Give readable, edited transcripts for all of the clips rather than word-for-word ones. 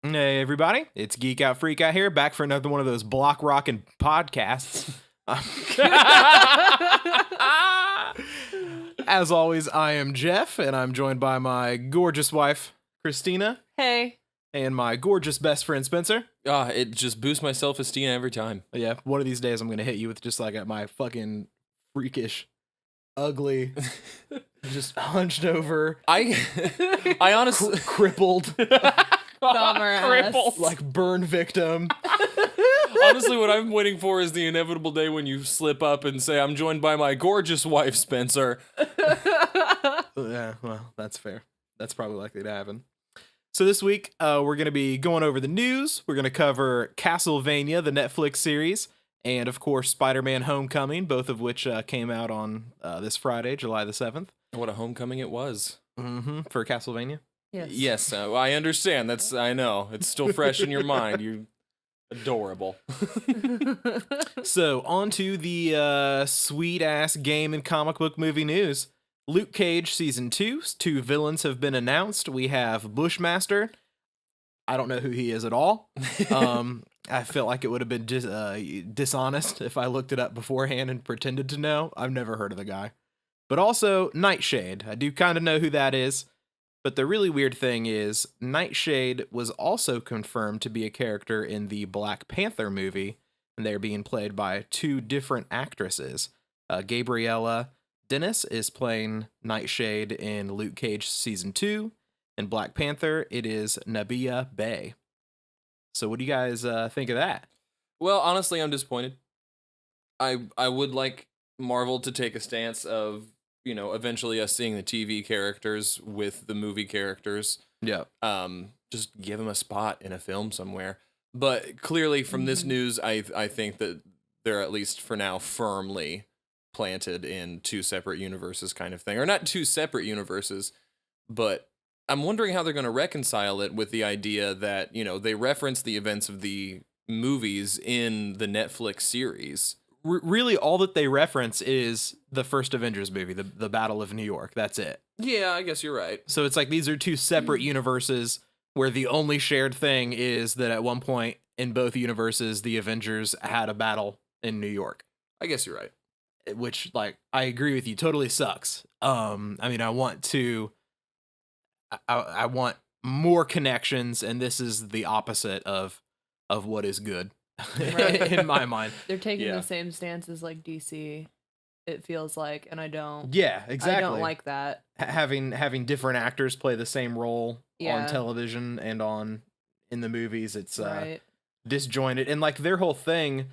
Hey everybody, it's Geekout Freakout here, back for another one of those block rockin' podcasts. As always, I am Jeff, and I'm joined by my gorgeous wife, Christina, Hey. and my gorgeous best friend, Spencer. It just boosts my self-esteem every time. Yeah, one of these days I'm gonna hit you with just like my fucking freakish, ugly, just hunched over, I honestly crippled, Bummer ass. like burn victim. honestly what I'm waiting for is the inevitable day when you slip up and say I'm joined by my gorgeous wife, Spencer. Yeah, well, that's fair. That's probably likely to happen. So this week, we're going to be going over the news. We're going to cover Castlevania, the Netflix series, and of course, Spider-Man: Homecoming, both of which came out on this Friday, July the 7th. What a homecoming it was. For Castlevania. Yes, I understand. I know. It's still fresh in your mind. You're adorable. So, on to the sweet-ass game and comic book movie news. Luke Cage Season 2, 2 villains have been announced. We have Bushmaster. I don't know who he is at all. I feel like it would have been dishonest if I looked it up beforehand and pretended to know. I've never heard of the guy. But also, Nightshade. I do kind of know who that is. But the really weird thing is, Nightshade was also confirmed to be a character in the Black Panther movie, and they're being played by two different actresses. Gabriella Dennis is playing Nightshade in Luke Cage Season 2. In Black Panther, it is Nabiya Bey. So what do you guys think of that? Well, honestly, I'm disappointed. I would like Marvel to take a stance of, eventually us seeing the TV characters with the movie characters. Yeah. Just give them a spot in a film somewhere. But clearly from this news, I think that they're at least for now firmly planted in two separate universes kind of thing. Or not two separate universes, but I'm wondering how they're going to reconcile it with the idea that, they reference the events of the movies in the Netflix series. Really, all that they reference is the first Avengers movie, the Battle of New York. That's it. Yeah, I guess you're right. So it's like these are two separate universes where the only shared thing is that at one point in both universes, the Avengers had a battle in New York. I guess you're right. Which, like, I agree with you, totally sucks. I mean, I want more connections, and this is the opposite of what is good. Right. In my mind. They're taking the same stance as like DC, it feels like, and I don't. Yeah, exactly. I don't like that. Having different actors play the same role Yeah. on television and in the movies, it's Right. disjointed. And like their whole thing,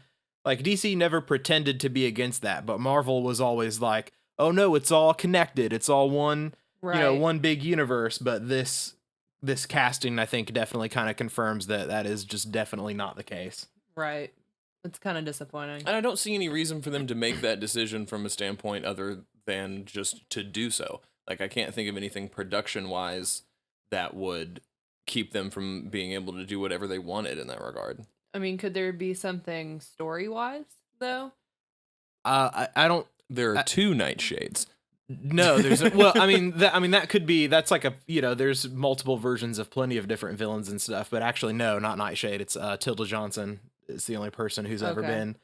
like DC never pretended to be against that, but Marvel was always like, oh no, it's all connected. It's all one, Right. one big universe. But this casting, I think, definitely kind of confirms that is just definitely not the case. Right. It's kind of disappointing. And I don't see any reason for them to make that decision from a standpoint other than just to do so. Like, I can't think of anything production-wise that would keep them from being able to do whatever they wanted in that regard. I mean, could there be something story-wise, though? I don't. There are two Nightshades. No, there's that could be, that's like there's multiple versions of plenty of different villains and stuff, but actually no, not Nightshade. It's Tilda Johnson. It's the only person who's ever been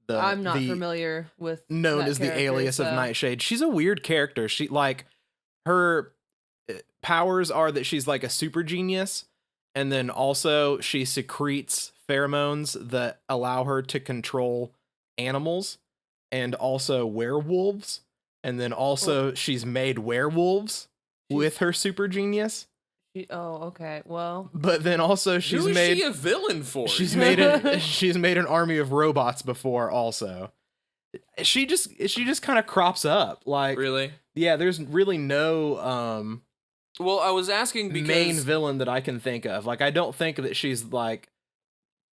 I'm not familiar with known that as the character, alias of so- Nightshade. She's a weird character. She like her powers are that she's like a super genius, and then also she secretes pheromones that allow her to control animals and also werewolves. And then also she's made werewolves with her super genius. Okay. Well, But then also she's Who is made she a villain for? she's made an army of robots before also. She just kind of crops up. Like Really? yeah, there's really no Well, I was asking because main villain that I can think of. Like I don't think that she's like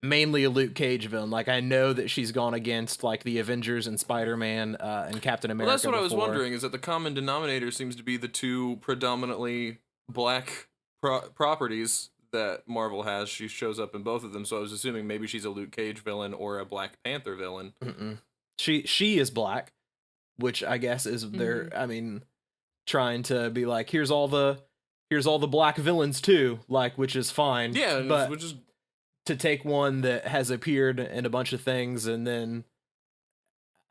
mainly a Luke Cage villain. Like I know that she's gone against like the Avengers and Spider-Man and Captain America. Well, that's what I was before. wondering, is that the common denominator seems to be the two predominantly black properties that Marvel has. She shows up in both of them, so I was assuming maybe she's a Luke Cage villain or a Black Panther villain. Mm-mm. She is black, which I guess is their, I mean, trying to be like, here's all the here's all the black villains too, like, which is fine. Yeah, but which is to take one that has appeared in a bunch of things and then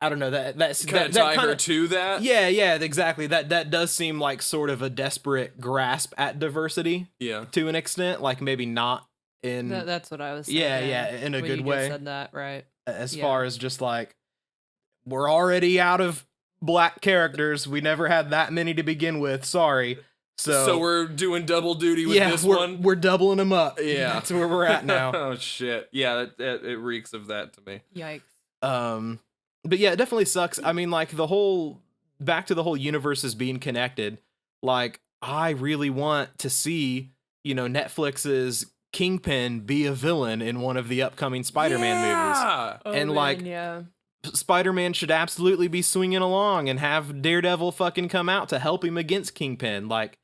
I don't know that's kind of that tie her to that. yeah, exactly. That does seem like sort of a desperate grasp at diversity Yeah. to an extent, like maybe not in That's what I was saying. yeah, in a when good you way. Just said that right. As Yeah. far as just like we're already out of black characters. We never had that many to begin with. Sorry. So we're doing double duty with this one. We're doubling them up. Yeah. That's where we're at now. Oh shit. Yeah, it reeks of that to me. Yikes. But yeah, it definitely sucks. I mean, like back to the whole universes being connected. Like, I really want to see, Netflix's Kingpin be a villain in one of the upcoming Spider-Man movies. Oh, And, man, like, yeah. Spider-Man should absolutely be swinging along and have Daredevil fucking come out to help him against Kingpin. Like,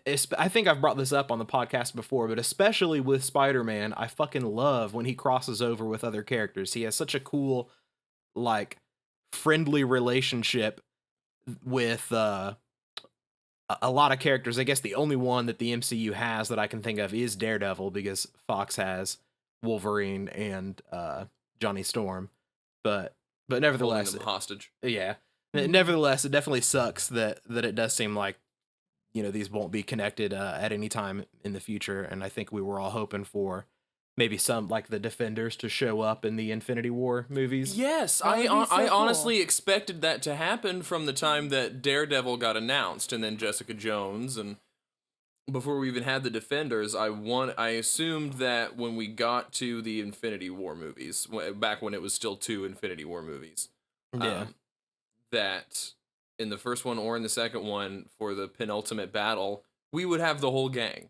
I think I've brought this up on the podcast before, but especially with Spider-Man, I fucking love when he crosses over with other characters. He has such a cool, like, friendly relationship with a lot of characters. I guess the only one that the MCU has that I can think of is Daredevil, because Fox has Wolverine and Johnny Storm. But nevertheless, Holding them hostage. yeah. Nevertheless, it definitely sucks that it does seem like these won't be connected at any time in the future. And I think we were all hoping for maybe some, like, the Defenders to show up in the Infinity War movies. Yes, That would be so I cool. honestly expected that to happen from the time that Daredevil got announced, and then Jessica Jones, and before we even had the Defenders. I assumed that when we got to the Infinity War movies, back when it was still 2 Infinity War movies, Yeah. that in the first one or in the second one, for the penultimate battle, we would have the whole gang.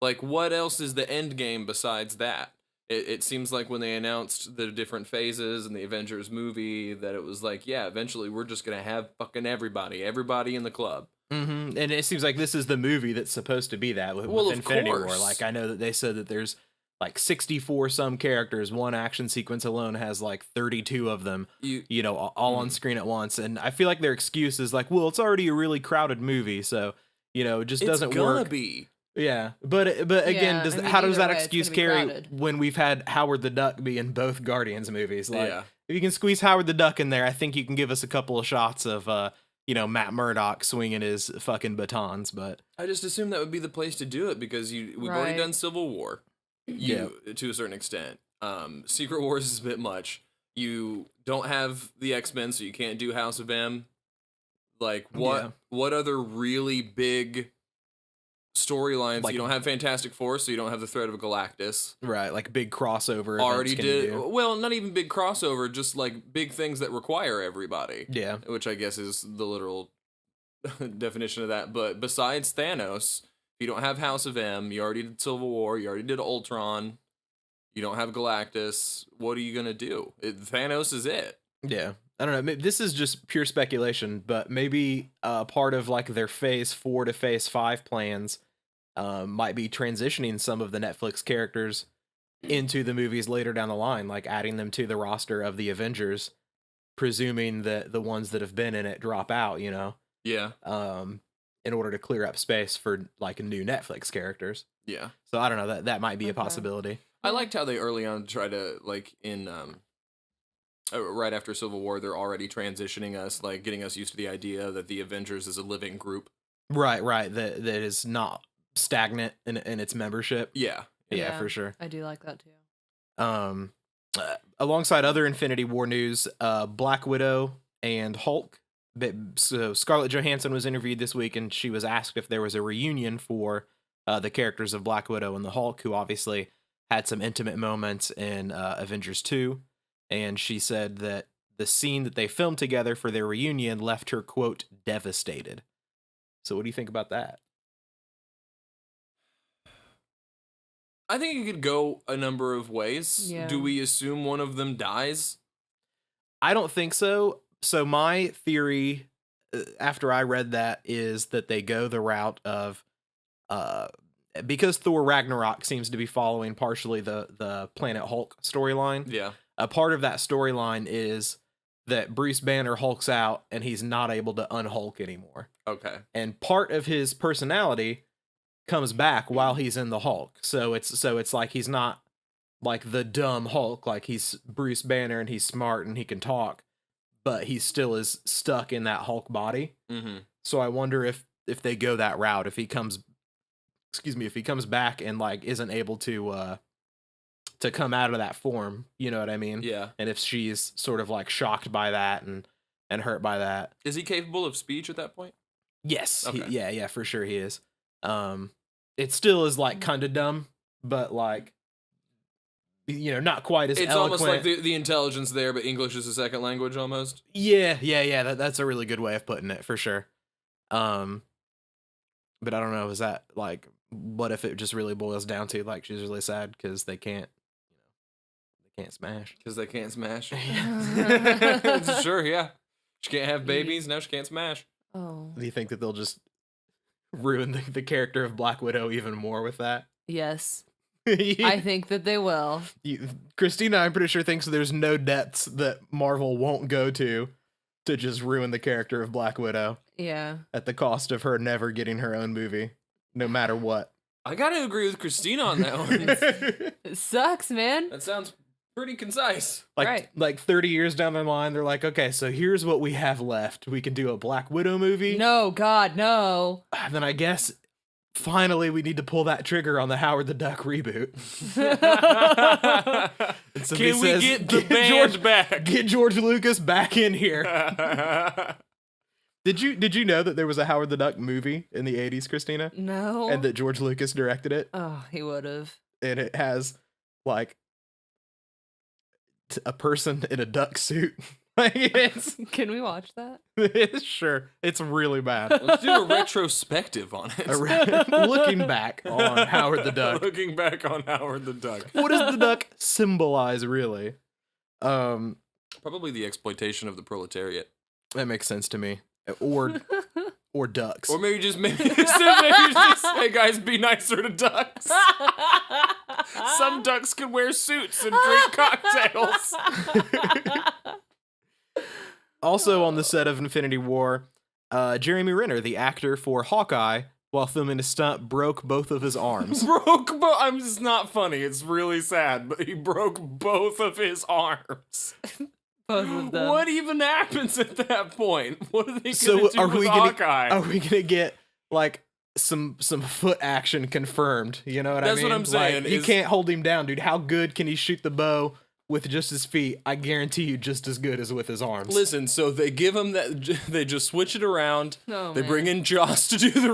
Like, what else is the end game besides that? It seems like when they announced the different phases in the Avengers movie, that it was like, yeah, eventually we're just gonna have fucking everybody in the club. Mm-hmm. And it seems like this is the movie that's supposed to be that with Well, of Infinity War. course. Like, I know that they said that there's like 64 some characters. One action sequence alone has like 32 of them, all on screen at once. And I feel like their excuse is like, well, it's already a really crowded movie, so it just doesn't It's gonna work. be. Yeah, but again, Yeah, I mean, how does either that way, it's excuse gonna be carry crowded. when we've had Howard the Duck be in both Guardians movies? Like, Yeah. if you can squeeze Howard the Duck in there, I think you can give us a couple of shots of Matt Murdock swinging his fucking batons. But I just assumed that would be the place to do it, because we've already Right. done Civil War, to a certain extent. Secret Wars is a bit much. You don't have the X-Men, so you can't do House of M. Like, what other really big storylines? Like, you don't have Fantastic Four, so you don't have the threat of Galactus. right, like big crossover. Already events can you did do. well, not even big crossover, just like big things that require everybody. Yeah, Which I guess is the literal definition of that. But besides Thanos, you don't have House of M. You already did Civil War. You already did Ultron. You don't have Galactus. What are you gonna do? Thanos is it. yeah. I don't know. This is just pure speculation, but maybe part of like their Phase 4 to Phase 5 plans might be transitioning some of the Netflix characters into the movies later down the line, like adding them to the roster of the Avengers, presuming that the ones that have been in it drop out, Yeah. in order to clear up space for like new Netflix characters. Yeah. So I don't know, that might be a Okay. possibility. I liked how they early on tried to, like, in right after Civil War, they're already transitioning us, like getting us used to the idea that the Avengers is a living group. Right. That is not stagnant in its membership. Yeah. Yeah, for sure. I do like that too. Alongside other Infinity War news, Black Widow and Hulk. So Scarlett Johansson was interviewed this week, and she was asked if there was a reunion for the characters of Black Widow and the Hulk, who obviously had some intimate moments in Avengers 2. And she said that the scene that they filmed together for their reunion left her, quote, devastated. So what do you think about that? I think it could go a number of ways. Yeah. Do we assume one of them dies? I don't think so. So my theory, after I read that, is that they go the route of, because Thor Ragnarok seems to be following partially the Planet Hulk storyline. Yeah. A part of that storyline is that Bruce Banner hulks out and he's not able to unhulk anymore. Okay. And part of his personality comes back while he's in the Hulk. So it's like he's not like the dumb Hulk, like he's Bruce Banner and he's smart and he can talk, but he still is stuck in that Hulk body. Mm-hmm. So I wonder if they go that route, if he comes back and like isn't able to come out of that form, you know what I mean? Yeah. And if she's sort of like shocked by that and hurt by that. Is he capable of speech at that point? Yes. Okay. Yeah, for sure he is. It still is like kind of dumb, but like, you know, not quite as It's eloquent. almost like the intelligence there, but English is a second language almost. Yeah. That's a really good way of putting it, for sure. But I don't know. Is that like, what if it just really boils down to like she's really sad because they can't smash? Because they can't smash. Sure, yeah. She can't have babies. Now she can't smash. Oh. Do you think that they'll just ruin the character of Black Widow even more with that? Yes. I think that they will. Christina, I'm pretty sure, thinks there's no depths that Marvel won't go to just ruin the character of Black Widow. Yeah. At the cost of her never getting her own movie, no matter what. I gotta agree with Christina on that one. It sucks, man. That sounds pretty concise. Like 30 years down the line, they're like, okay, so here's what we have left. We can do a Black Widow movie. No, God, no. Then I guess finally we need to pull that trigger on the Howard the Duck reboot. Can we get the band back? Get George Lucas back in here. Did you know that there was a Howard the Duck movie in the 80s, Christina? No. And that George Lucas directed it? Oh, he would have. And it has like a person in a duck suit. Like Can we watch that? Sure. It's really bad. Let's do a retrospective on it. Looking back on Howard the Duck. Looking back on Howard the Duck. What does the duck symbolize, really? Probably the exploitation of the proletariat. That makes sense to me. Or ducks. Or maybe just hey guys, be nicer to ducks. Some ducks can wear suits and drink cocktails. Also on the set of Infinity War, Jeremy Renner, the actor for Hawkeye, while filming a stunt, broke both of his arms. I'm just not funny. It's really sad, but he broke both of his arms. Both of them. What even happens at that point? What are they gonna do with Hawkeye? Are we gonna get like some foot action confirmed? You know what I mean? That's what I'm saying. Like, you can't hold him down, dude. How good can he shoot the bow with just his feet? I guarantee you, just as good as with his arms. Listen, so they give him that. They just switch it around. Oh, they bring in Joss to do the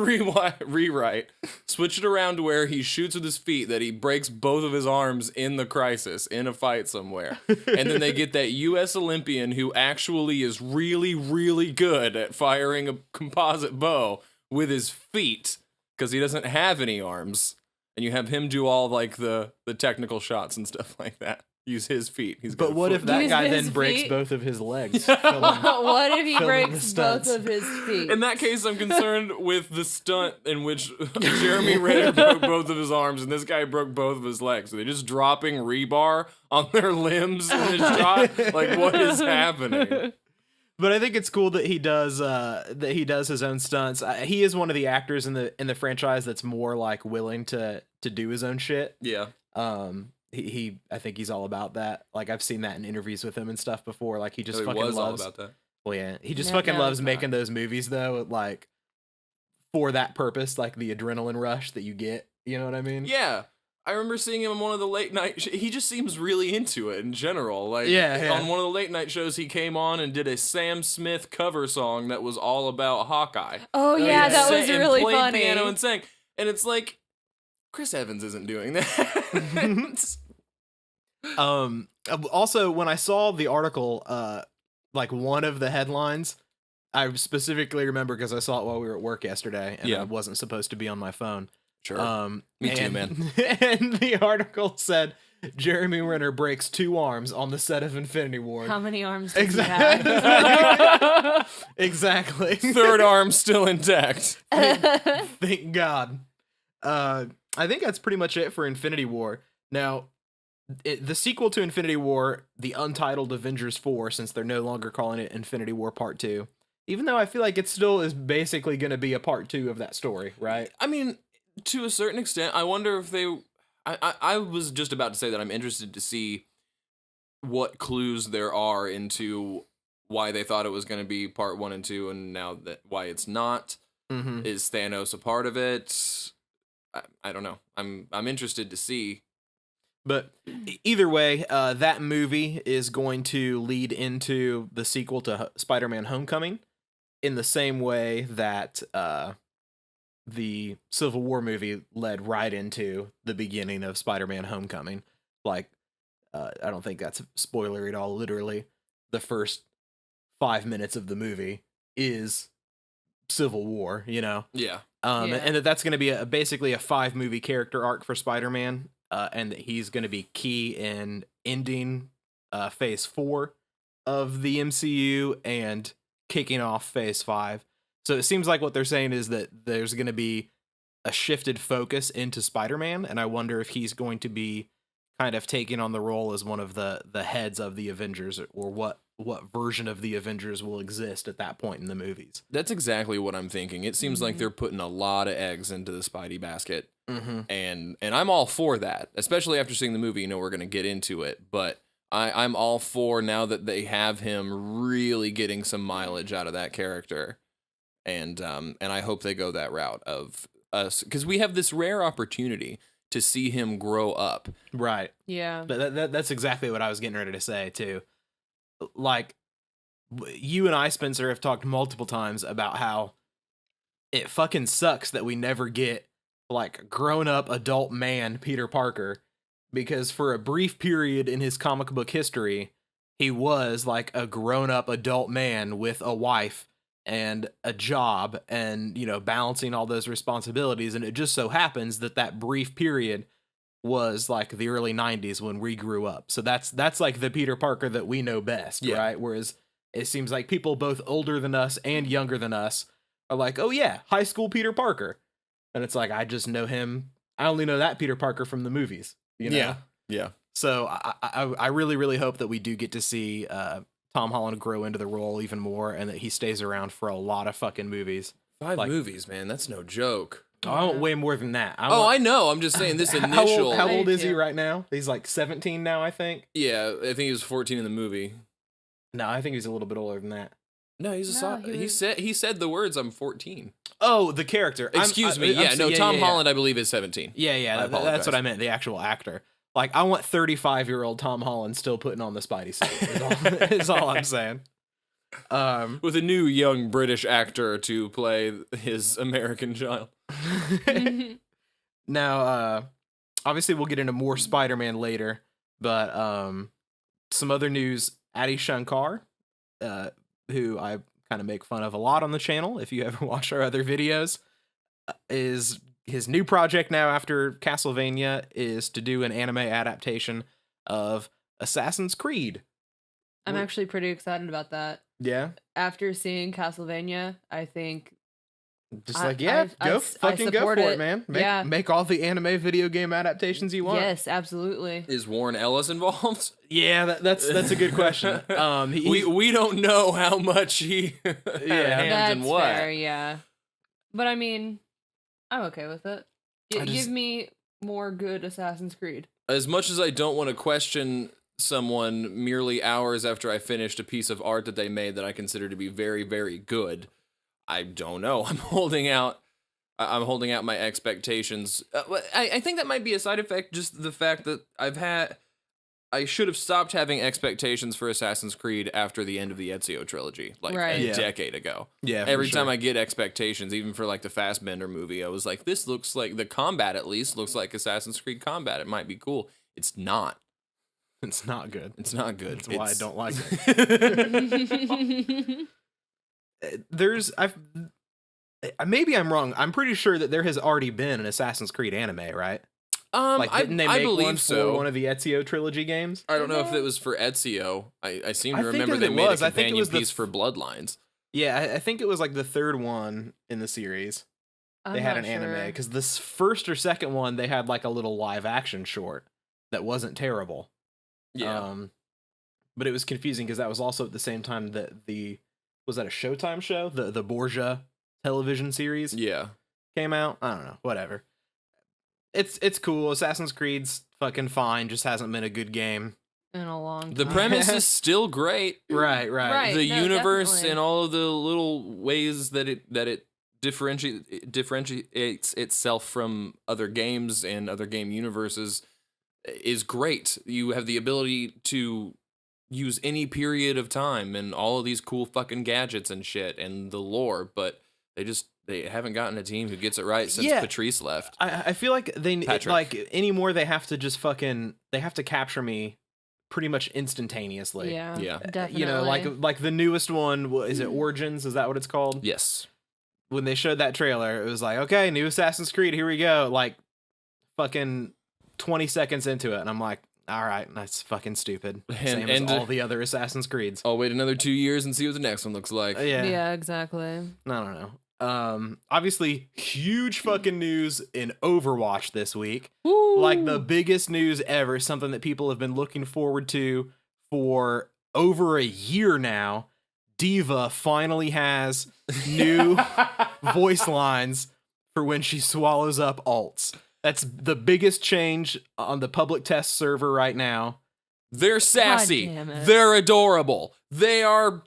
rewrite. Switch it around to where he shoots with his feet. That he breaks both of his arms in the crisis in a fight somewhere, and then they get that U.S. Olympian who actually is really, really good at firing a composite bow with his feet because he doesn't have any arms, and you have him do all like the technical shots and stuff like that. Use his feet. But what if that Use guy his then breaks feet? both of his legs? What if he filling breaks the both stunts. of his feet? In that case, I'm concerned with the stunt in which Jeremy Renner broke both of his arms and this guy broke both of his legs. Are they just dropping rebar on their limbs in his shot? Like, what is happening? But I think it's cool that he does his own stunts. He is one of the actors in the franchise that's more like willing to do his own shit. Yeah. He I think he's all about that. Like I've seen that in interviews with him and stuff before. Like he just He fucking was loves. all about that. Well, yeah, he just No, fucking no, loves he's making not. those movies though. Like for that purpose, like the adrenaline rush that you get. You know what I mean? Yeah. I remember seeing him on one of the late night. He just seems really into it in general. Like, Yeah. on one of the late night shows, he came on and did a Sam Smith cover song that was all about Hawkeye. Oh yeah, yeah. that was And really played funny. piano and sang, and it's like Chris Evans isn't doing that. Also, when I saw the article, like one of the headlines, I specifically remember because I saw it while we were at work yesterday, and Yeah. I wasn't supposed to be on my phone. Sure. Me too, and- man. And the article said Jeremy Renner breaks 2 arms on the set of Infinity War. How many arms does Exactly. he have? Exactly. Third arm still intact. Thank God. I think that's pretty much it for Infinity War. Now, the sequel to Infinity War, the untitled Avengers 4, since they're no longer calling it Infinity War Part 2, even though I feel like it still is basically going to be a Part 2 of that story, right? I mean, To a certain extent, I wonder if they. I was just about to say that I'm interested to see what clues there are into why they thought it was going to be part 1 and 2, and now that why it's not. Mm-hmm. Is Thanos a part of it? I don't know. I'm interested to see. But either way, that movie is going to lead into the sequel to Spider-Man: Homecoming, in the same way that the Civil War movie led right into the beginning of Spider-Man: Homecoming. Like, I don't think that's a spoiler at all. Literally, the first 5 minutes of the movie is Civil War. Yeah. Yeah. And that's going to be basically a 5-movie character arc for Spider-Man, and that he's going to be key in ending Phase 4 of the MCU and kicking off Phase 5. So it seems like what they're saying is that there's going to be a shifted focus into Spider-Man, and I wonder if he's going to be kind of taking on the role as one of the heads of the Avengers, or what version of the Avengers will exist at that point in the movies. That's exactly what I'm thinking. It seems like they're putting a lot of eggs into the Spidey basket. Mm-hmm. And I'm all for that, especially after seeing the movie. We're going to get into it, but I'm all for, now that they have him, really getting some mileage out of that character. And I hope they go that route of us, because we have this rare opportunity to see him grow up. Right. Yeah. That's exactly what I was getting ready to say too. Like, you and I, Spencer, have talked multiple times about how it fucking sucks that we never get like grown-up adult man Peter Parker, because for a brief period in his comic book history, he was like a grown-up adult man with a wife and a job and, you know, balancing all those responsibilities. And it just so happens that that brief period was like the early 90s when we grew up. So that's like the Peter Parker that we know best, Yeah. right? Whereas it seems like people both older than us and younger than us are like, oh yeah, high school Peter Parker. And it's like, I just know him. I only know that Peter Parker from the movies, you know? Yeah. So I really, really hope that we do get to see Tom Holland grow into the role even more, and that he stays around for a lot of fucking movies. 5 movies, man. That's no joke. Oh, I want way more than that. I know. I'm just saying this initial. How old is he too. right now? He's like 17 now, I think. Yeah, I think he was 14 in the movie. No, I think he's a little bit older than that. No, he's a No, he said the words, "I'm 14." Oh, the character. Excuse me. Tom Holland, I believe, is 17. Yeah, I apologize. that's what I meant. The actual actor. Like, I want 35-year-old Tom Holland still putting on the Spidey suit. Is all I'm saying. With a new young British actor to play his American child. Now, obviously, we'll get into more Spider-Man later, but some other news. Adi Shankar, who I kind of make fun of a lot on the channel, if you ever watch our other videos, is his new project now after Castlevania is to do an anime adaptation of Assassin's Creed. I'm actually pretty excited about that. Yeah, After seeing Castlevania, I think just I- like yeah, I- go I fucking go for support it, it. man. Yeah. Make all the anime video game adaptations you want. yes, absolutely. Is Warren Ellis involved? Yeah, that's a good question. We don't know how much he had a hand That's in what. fair, yeah. But I mean, I'm okay with it. Give me more good Assassin's Creed. As much as I don't want to question someone merely hours after I finished a piece of art that they made that I consider to be very, very good, I don't know. I'm holding out my expectations. I think that might be a side effect, just the fact that I should have stopped having expectations for Assassin's Creed after the end of the Ezio trilogy, like Right. a Yeah. decade ago. Yeah, for Every sure. time I get expectations, even for like the Fassbender movie, I was like, this looks like the combat, at least looks like Assassin's Creed combat. It might be cool. It's not. It's not good. It's not good. That's why I don't like it. Maybe I'm wrong. I'm pretty sure that there has already been an Assassin's Creed anime, right? Like, didn't they I make believe one so. for one of the Ezio trilogy games? I don't know if it was for Ezio. I seem to I think remember that they it made was. a I think it companion was the piece for Bloodlines. Yeah, I think it was like the third one in the series. They had an anime, because this first or second one, they had like a little live action short that wasn't terrible. Yeah. But it was confusing because that was also at the same time that was that a Showtime show? The Borgia television series Yeah. came out. I don't know, whatever. It's cool. Assassin's Creed's fucking fine, just hasn't been a good game. In a long time. The premise is still great. Right. Right. The no, universe definitely. and all of the little ways that it differentiates itself from other games and other game universes is great. You have the ability to use any period of time and all of these cool fucking gadgets and shit and the lore, but they haven't gotten a team who gets it right since Patrice left. I feel like Patrick. like anymore they have to just they have to capture me pretty much instantaneously. Yeah. Definitely. You know, like the newest one, is it Origins? Is that what it's called? Yes. When they showed that trailer, it was like, okay, new Assassin's Creed, here we go. Like, fucking 20 seconds into it, and I'm like, all right, that's fucking stupid. Same as all the other Assassin's Creeds. I'll wait another 2 years and see what the next one looks like. Yeah, exactly. I don't know. Obviously, huge fucking news in Overwatch this week. Woo! Like the biggest news ever, something that people have been looking forward to for over a year now. Diva finally has new voice lines for when she swallows up alts. That's the biggest change on the public test server right now. They're sassy. God damn it. They're adorable. They are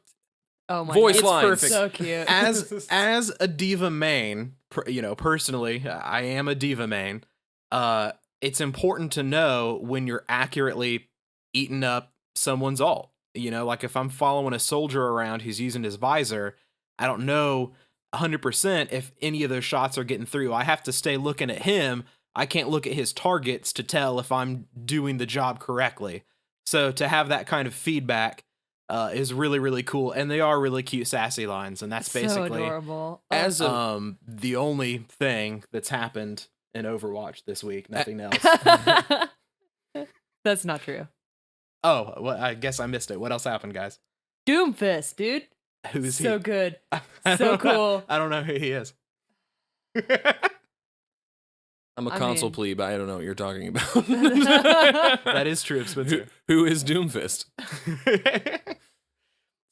Oh my voice God. lines. So cute. As a Diva main, personally, I am a Diva main. It's important to know when you're accurately eating up someone's ult. You know, like if I'm following a soldier around who's using his visor, I don't know 100% if any of those shots are getting through. I have to stay looking at him. I can't look at his targets to tell if I'm doing the job correctly. So to have that kind of feedback is really, really cool. And they are really cute, sassy lines. And that's basically so adorable. as the only thing that's happened in Overwatch this week. Nothing else. That's not true. Oh, well, I guess I missed it. What else happened, guys? Doomfist, dude. Who's he? So good. I So don't know. cool. I don't know who he is. I'm a I console mean- plebe. I don't know what you're talking about. That is true, Spencer. Who is Doomfist?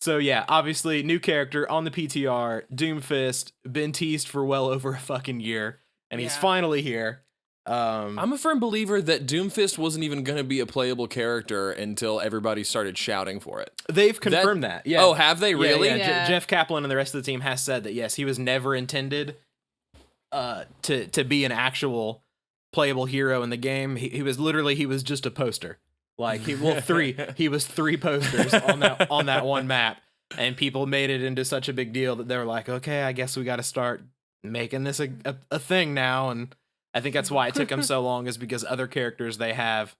So yeah, obviously new character on the PTR, Doomfist, been teased for well over a fucking year, and he's Yeah. finally here. I'm a firm believer that Doomfist wasn't even going to be a playable character until everybody started shouting for it. They've confirmed that. Yeah. Oh, have they really? Yeah. Yeah. Jeff Kaplan and the rest of the team has said that yes, he was never intended to be an actual playable hero in the game. He was just a poster. Like he was three posters on that one map, and people made it into such a big deal that they were like, okay, I guess we got to start making this a thing now. And I think that's why it took them so long, is because other characters they have,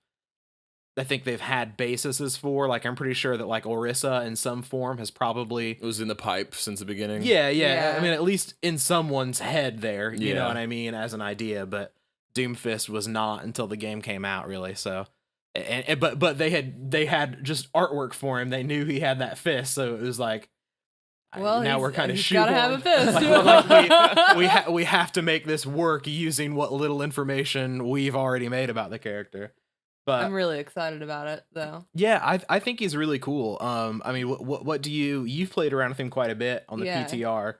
I think they've had bases for. Like I'm pretty sure that like Orisa in some form has probably It was in the pipe since the beginning. yeah. I mean, at least in someone's head there, you know Yeah. what I mean, as an idea. But Doomfist was not until the game came out, really. So, but they had just artwork for him. They knew he had that fist, so it was like, Well, now we're kind of he's gotta have a fist. we have to make this work using what little information we've already made about the character. But I'm really excited about it, though. yeah, I think he's really cool. I mean, what do you've played around with him quite a bit on the Yeah. PTR?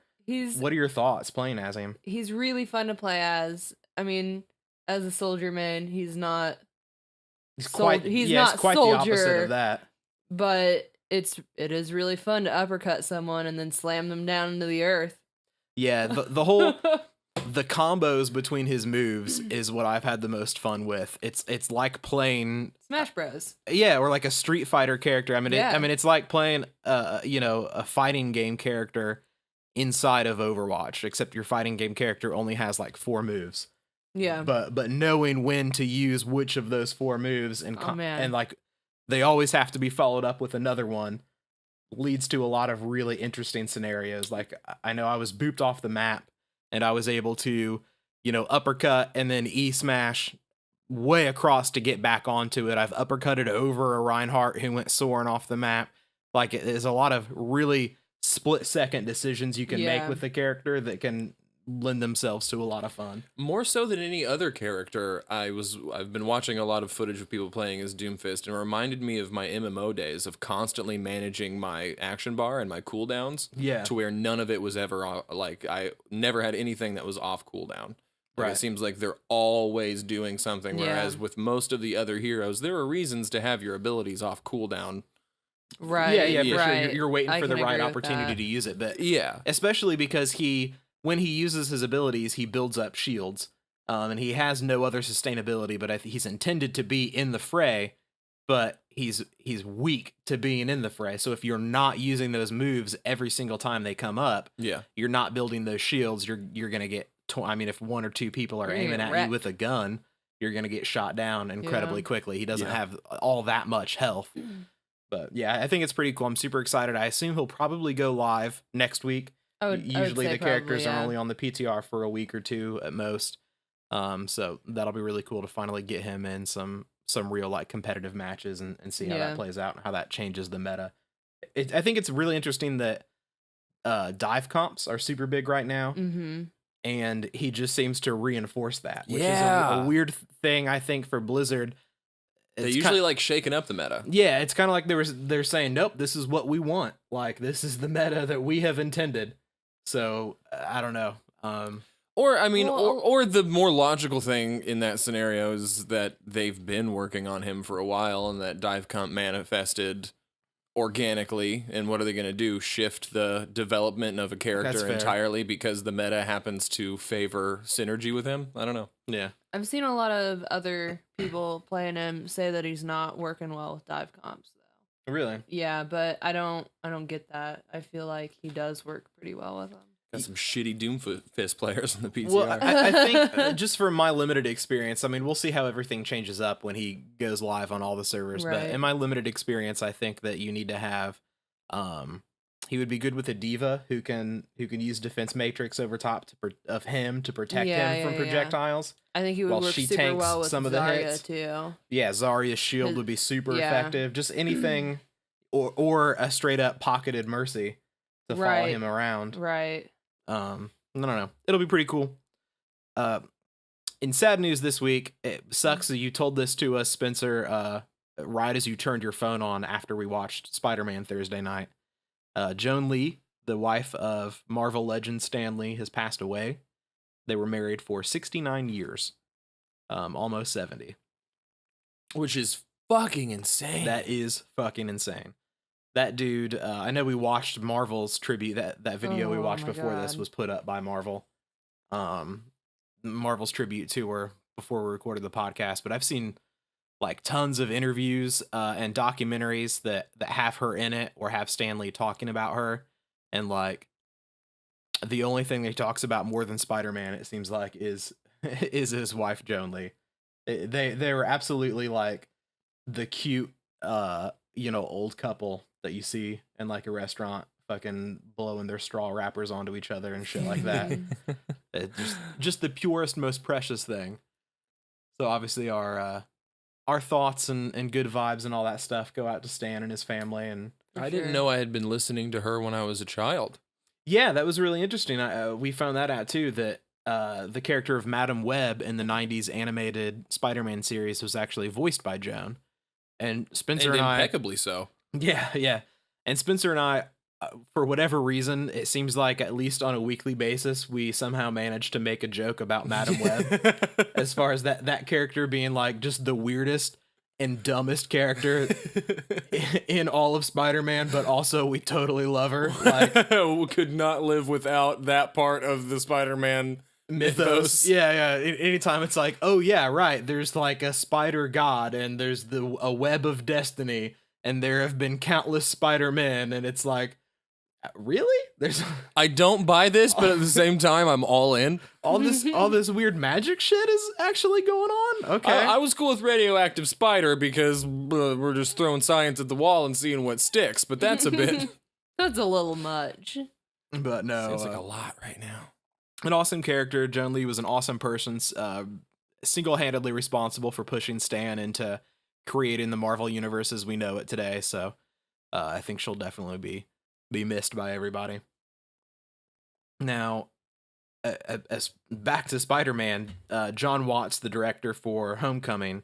What are your thoughts playing as him? He's really fun to play as. I mean, as a soldier man, he's not. He's not quite the opposite soldier. of that. But it is really fun to uppercut someone and then slam them down into the earth. Yeah, the whole the combos between his moves is what I've had the most fun with. It's like playing Smash Bros. or like a Street Fighter character. I mean, Yeah. it's like playing a fighting game character inside of Overwatch, except your fighting game character only has like 4 moves. Yeah. But knowing when to use which of those 4 moves and Oh, man. and like they always have to be followed up with another one leads to a lot of really interesting scenarios. Like I know I was booped off the map and I was able to, uppercut and then E smash way across to get back onto it. I've uppercutted over a Reinhardt who went soaring off the map. Like there's a lot of really split second decisions you can make Yeah. with the character that can lend themselves to a lot of fun. More so than any other character, I've been watching a lot of footage of people playing as Doomfist, and it reminded me of my MMO days of constantly managing my action bar and my cooldowns Yeah. to where none of it was ever like I never had anything that was off cooldown. Like, Right. it seems like they're always doing something, Yeah. whereas with most of the other heroes, there are reasons to have your abilities off cooldown. Right. Yeah, for sure. right. You're waiting I for the can right agree with opportunity that. to use it, but Yeah. especially because when he uses his abilities, he builds up shields, and he has no other sustainability. But he's intended to be in the fray, but he's weak to being in the fray. So if you're not using those moves every single time they come up, Yeah. you're not building those shields. You're gonna get. I mean, if one or two people are You're gonna aiming get at you wrecked. with a gun, you're gonna get shot down incredibly quickly. He doesn't have all that much health. But yeah, I think it's pretty cool. I'm super excited. I assume he'll probably go live next week. Usually say the characters probably, are yeah. only on the PTR for a week or two at most. So that'll be really cool to finally get him in some real like competitive matches and see how that plays out and how that changes the meta. I think it's really interesting that dive comps are super big right now. Mm-hmm. And he just seems to reinforce that, which is Yeah. a weird thing, I think, for Blizzard. They It's usually like shaking up the meta. yeah, it's kind of like they're saying, nope, this is what we want. Like, this is the meta that we have intended. So I don't know. Or I mean, Well- or the more logical thing in that scenario is that they've been working on him for a while, and that dive comp manifested organically. And what are they going to do? Shift the development of a That's character fair. entirely because the meta happens to favor synergy with him? I don't know. Yeah. I've seen a lot of other people playing him say that he's not working well with dive comps though. Really? Yeah, but I don't get that. I feel like he does work pretty well with them. Got some shitty Doomfist players on the PTR. Well, I think just from my limited experience, I mean, we'll see how everything changes up when he goes live on all the servers. But Right. in my limited experience, I think that you need to have, he would be good with a diva who can use defense matrix over top of him to protect Yeah, him from yeah. projectiles. I think he would While work she super tanks well with some of the Zarya hits. too. Yeah, Zarya's shield His- would be super yeah. effective. Just anything, or a straight up pocketed mercy to follow Right. him around. Right. I don't know. It'll be pretty cool. In sad news this week, it sucks that you told this to us, Spencer, right as you turned your phone on after we watched Spider-Man Thursday night. Joan Lee, the wife of Marvel legend Stan Lee, has passed away. They were married for 69 years, almost 70. Which is fucking insane. That is fucking insane. That dude, I know we watched Marvel's tribute, that video we Oh watched my before this God. was put up by Marvel. Marvel's tribute to her before we recorded the podcast, but I've seen like tons of interviews and documentaries that have her in it or have Stan Lee talking about her, and like the only thing that he talks about more than Spider-Man, it seems like, is his wife Joan Lee. They were absolutely like the cute old couple that you see in like a restaurant fucking blowing their straw wrappers onto each other and shit like that. Just the purest, most precious thing. So obviously our thoughts and good vibes and all that stuff go out to Stan and his family. And For I didn't sure. know I had been listening to her when I was a child. yeah, that was really interesting. We found that out too, that the character of Madam Web in the 90s animated Spider-Man series was actually voiced by Joan. And Spencer And and I... impeccably so. Yeah. And Spencer and I, for whatever reason, it seems like at least on a weekly basis, we somehow managed to make a joke about Madam Web, as far as that character being like just the weirdest and dumbest character in all of Spider-Man, but also we totally love her. Like We could not live without that part of the Spider-Man mythos. Yeah. Anytime it's like, oh yeah, right, there's like a spider god and there's a web of destiny and there have been countless Spider-Men, and it's like, really? There's I don't buy this, but at the same time, I'm all in. all this weird magic shit is actually going on? Okay. I was cool with Radioactive Spider because we're just throwing science at the wall and seeing what sticks, but that's a bit... That's a little much. But no, Seems like a lot right now. an awesome character. Joan Lee was an awesome person, single-handedly responsible for pushing Stan into creating the Marvel universe as we know it today. So I think she'll definitely be missed by everybody. Now, as back to Spider-Man, John Watts, the director for Homecoming,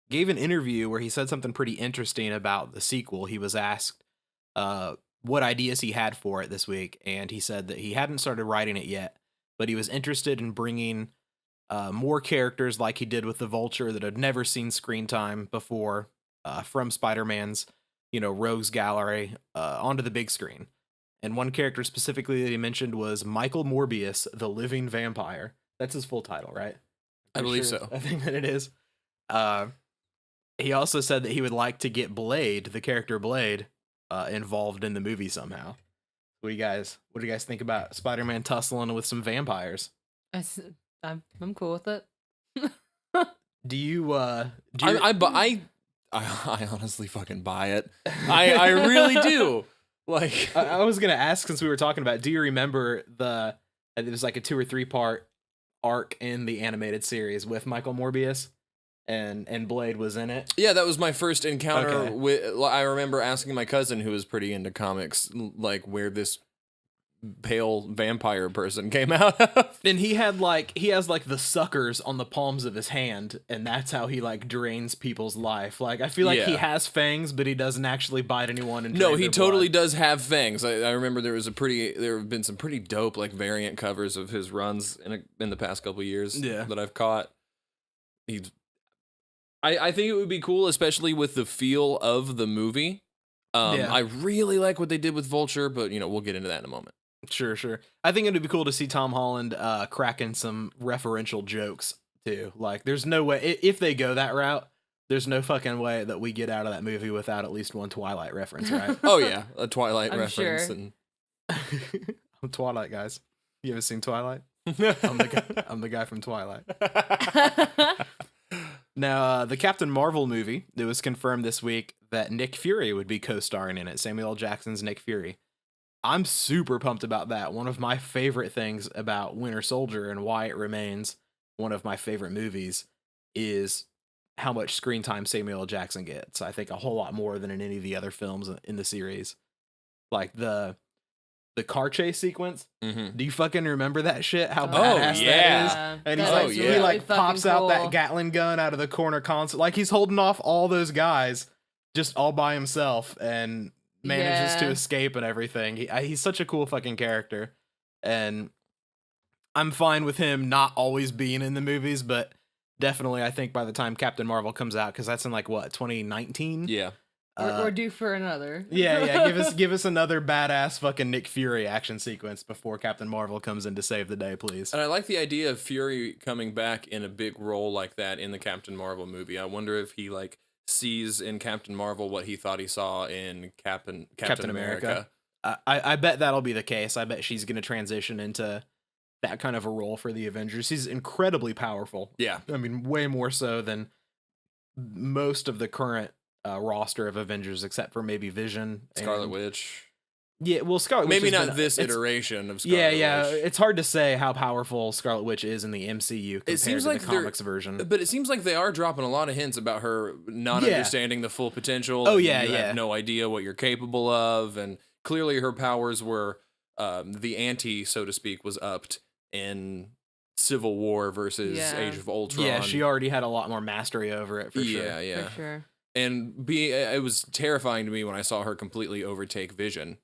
gave an interview where he said something pretty interesting about the sequel. He was asked what ideas he had for it this week, and he said that he hadn't started writing it yet, but he was interested in bringing more characters like he did with the Vulture that had never seen screen time before from Spider-Man's, rogues gallery onto the big screen. And one character specifically that he mentioned was Michael Morbius, the Living Vampire. That's his full title, right? I believe so. I think that it is. He also said that he would like to get Blade, the character Blade, involved in the movie somehow. What do you guys think about Spider-Man tussling with some vampires? I'm cool with it. Do you? I honestly fucking buy it. I really do. Like, I was gonna ask, since we were talking about, do you remember it was like a 2 or 3 part arc in the animated series with Michael Morbius, and Blade was in it? Yeah, that was my first encounter with. I remember asking my cousin, who was pretty into comics, like where this pale vampire person came out of. And he has the suckers on the palms of his hand, and that's how he like drains people's life. Like, I feel like he has fangs, but he doesn't actually bite anyone. And no, he totally does have fangs. I remember there have been some pretty dope like variant covers of his runs in the past couple years that I've caught. I think it would be cool, especially with the feel of the movie. I really like what they did with Vulture, but we'll get into that in a moment. Sure. I think it would be cool to see Tom Holland cracking some referential jokes too. Like, there's no way, if they go that route, there's no fucking way that we get out of that movie without at least one Twilight reference, right? Oh yeah, a Twilight I'm reference. sure. And I'm Twilight, guys. You ever seen Twilight? I'm the guy from Twilight. Now, the Captain Marvel movie, it was confirmed this week that Nick Fury would be co-starring in it. Samuel L. Jackson's Nick Fury. I'm super pumped about that. One of my favorite things about Winter Soldier and why it remains one of my favorite movies is how much screen time Samuel L. Jackson gets. I think a whole lot more than in any of the other films in the series. Like the car chase sequence. Mm-hmm. Do you fucking remember that shit? How badass that is? And he's he like pops out that Gatling gun out of the corner console. Like, he's holding off all those guys just all by himself and manages to escape and everything. He's such a cool fucking character, and I'm fine with him not always being in the movies, but definitely I think by the time Captain Marvel comes out, because that's in like what, 2019? Yeah. We're due for another. Yeah. Give us another badass fucking Nick Fury action sequence before Captain Marvel comes in to save the day, please. And I like the idea of Fury coming back in a big role like that in the Captain Marvel movie. I wonder if he like sees in Captain Marvel what he thought he saw in Captain America. I bet that'll be the case. I bet she's going to transition into that kind of a role for the Avengers. She's incredibly powerful. Yeah. I mean, way more so than most of the current roster of Avengers, except for maybe Vision. Scarlet Witch. Yeah, well, Scarlet Witch. Maybe not this iteration of Scarlet Witch. Yeah. It's hard to say how powerful Scarlet Witch is in the MCU compared to the comics version. But it seems like they are dropping a lot of hints about her not understanding the full potential. Oh, you have no idea what you're capable of. And clearly her powers were, the ante, so to speak, was upped in Civil War versus Age of Ultron. Yeah, she already had a lot more mastery over it, for sure. Yeah. For sure. And it was terrifying to me when I saw her completely overtake Vision,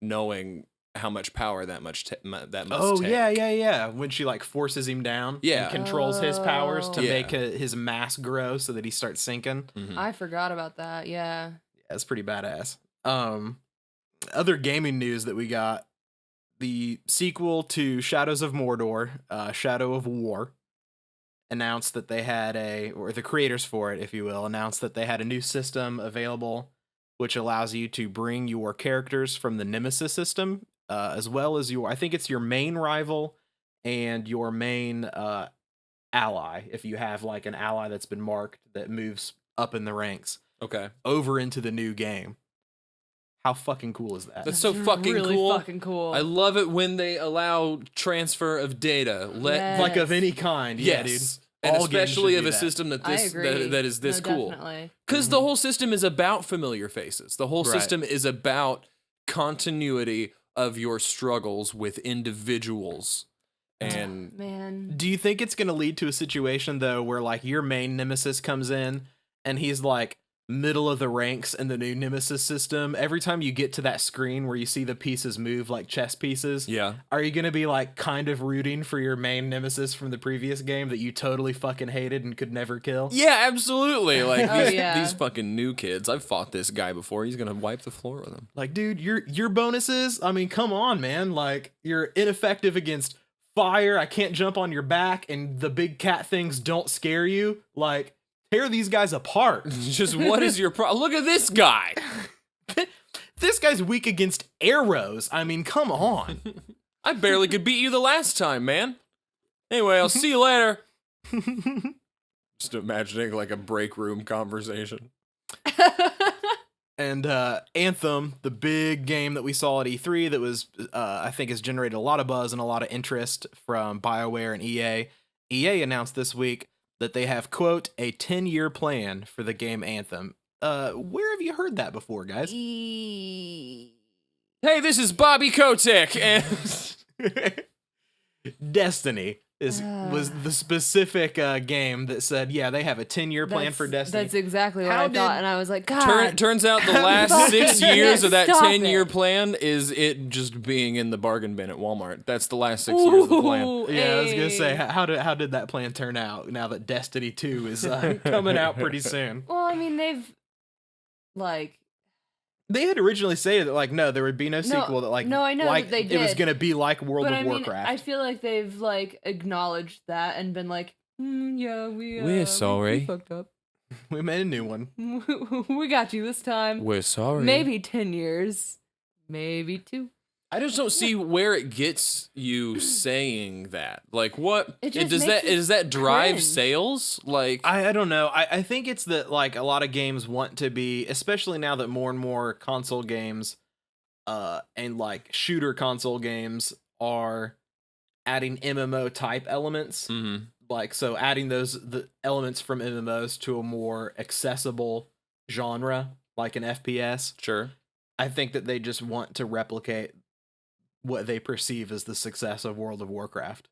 knowing how much power that must take. Yeah. When she like forces him down, and controls his powers to make his mass grow so that he starts sinking. Mm-hmm. I forgot about that. Yeah, that's pretty badass. Other gaming news that we got: the sequel to Shadows of Mordor, Shadow of War, announced that they had the creators for it, if you will, announced that they had a new system available, which allows you to bring your characters from the Nemesis system, as well as I think it's your main rival and your main ally, if you have like an ally that's been marked that moves up in the ranks. Okay. Over into the new game. How fucking cool is that? That's so fucking really cool. Fucking cool. I love it when they allow transfer of data. Like of any kind. Yeah, dude. And especially of a system that is this cool. Because the whole system is about familiar faces. The whole system is about continuity of your struggles with individuals. And man, do you think it's going to lead to a situation though where like your main nemesis comes in and he's like, middle of the ranks in the new Nemesis system, every time you get to that screen where you see the pieces move like chess pieces, Yeah. are you going to be like kind of rooting for your main Nemesis from the previous game that you totally fucking hated and could never kill? Yeah, absolutely. Like Oh, these, yeah. these fucking new kids. I've fought this guy before. He's gonna wipe the floor with him. Like, dude, your bonuses, I mean, come on, man. Like, you're ineffective against fire. I can't jump on your back, and the big cat things don't scare you. Like, tear these guys apart. Just what is your problem? Look at this guy. This guy's weak against arrows. I mean, come on. I barely could beat you the last time, man. Anyway, I'll see you later. Just imagining like a break room conversation. And Anthem, the big game that we saw at E3 that was, I think, has generated a lot of buzz and a lot of interest from BioWare and EA. EA announced this week that they have, quote, a 10-year plan for the game Anthem. Where have you heard that before, guys? Hey, this is Bobby Kotick, and Destiny was the specific game that said, yeah, they have a 10-year plan for Destiny. That's exactly what How I did- thought, and I was like, God. turns out the last Fucking 6 years of that stop 10-year it. plan is it just being in the bargain bin at Walmart. That's the last 6 years of the plan. Ooh, Yeah, I was gonna say, hey. how did that plan turn out now that Destiny 2 is coming out pretty soon? Well, I mean, they've like They had originally said that, like, no, there would be no sequel. That, like, no, I know like, that they it was did. gonna be like World but of I mean, Warcraft. I feel like they've like acknowledged that and been like, yeah, We're sorry. we fucked up. We made a new one. We got you this time. We're sorry. Maybe 10 years, maybe 2. I just don't see where it gets you saying that. Like, what It just does makes that it does that drive cringe. sales? Like, I don't know. I think it's that, like, a lot of games want to be, especially now that more and more console games and like shooter console games are adding MMO type elements. mhm. Like, so adding the elements from MMOs to a more accessible genre, like an FPS. Sure. I think that they just want to replicate what they perceive as the success of World of Warcraft.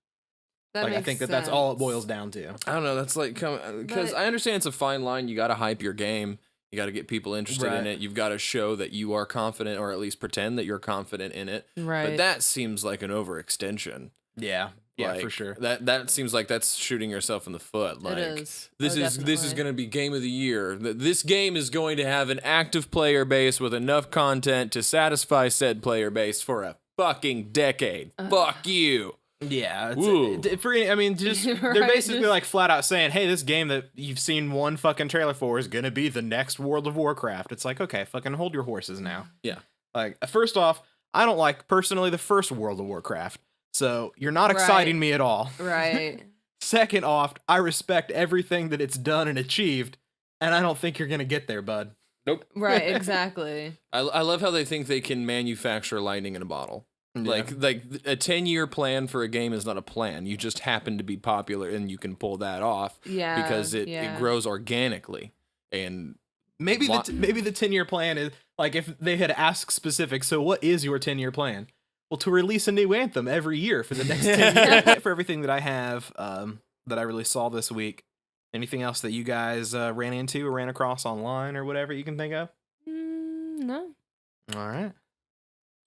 That Like, I makes think that that's all it sense. boils down to. I don't know. That's like because But- I understand it's a fine line. You got to hype your game. You got to get people interested in Right. it. You've got to show that you are confident, or at least pretend that you're confident in it. Right. But that seems like an overextension. Yeah, yeah, Like, for sure. That seems like that's shooting yourself in the foot. Like, it is. This Oh, is definitely. going to be game of the year. This game is going to have an active player base with enough content to satisfy said player base for a fucking decade. Fuck you. Yeah, Woo. I mean, just they're Right, basically just- like flat out saying, "Hey, this game that you've seen one fucking trailer for is gonna be the next World of Warcraft." It's like, okay, fucking hold your horses now. Yeah. Like, first off, I don't like personally the first World of Warcraft, so you're not exciting Right. me at all. Right. Second off, I respect everything that it's done and achieved, and I don't think you're gonna get there, bud. Nope. Right, exactly. I love how they think they can manufacture lightning in a bottle. Like a 10-year plan for a game is not a plan. You just happen to be popular and you can pull that off Yeah. because it yeah. grows organically. And maybe Lot- maybe the 10-year plan is like if they had asked specific. So, what is your 10-year plan? Well, to release a new anthem every year for the next 10 years. For everything that I have that I really saw this week. Anything else that you guys ran into or ran across online or whatever you can think of? No.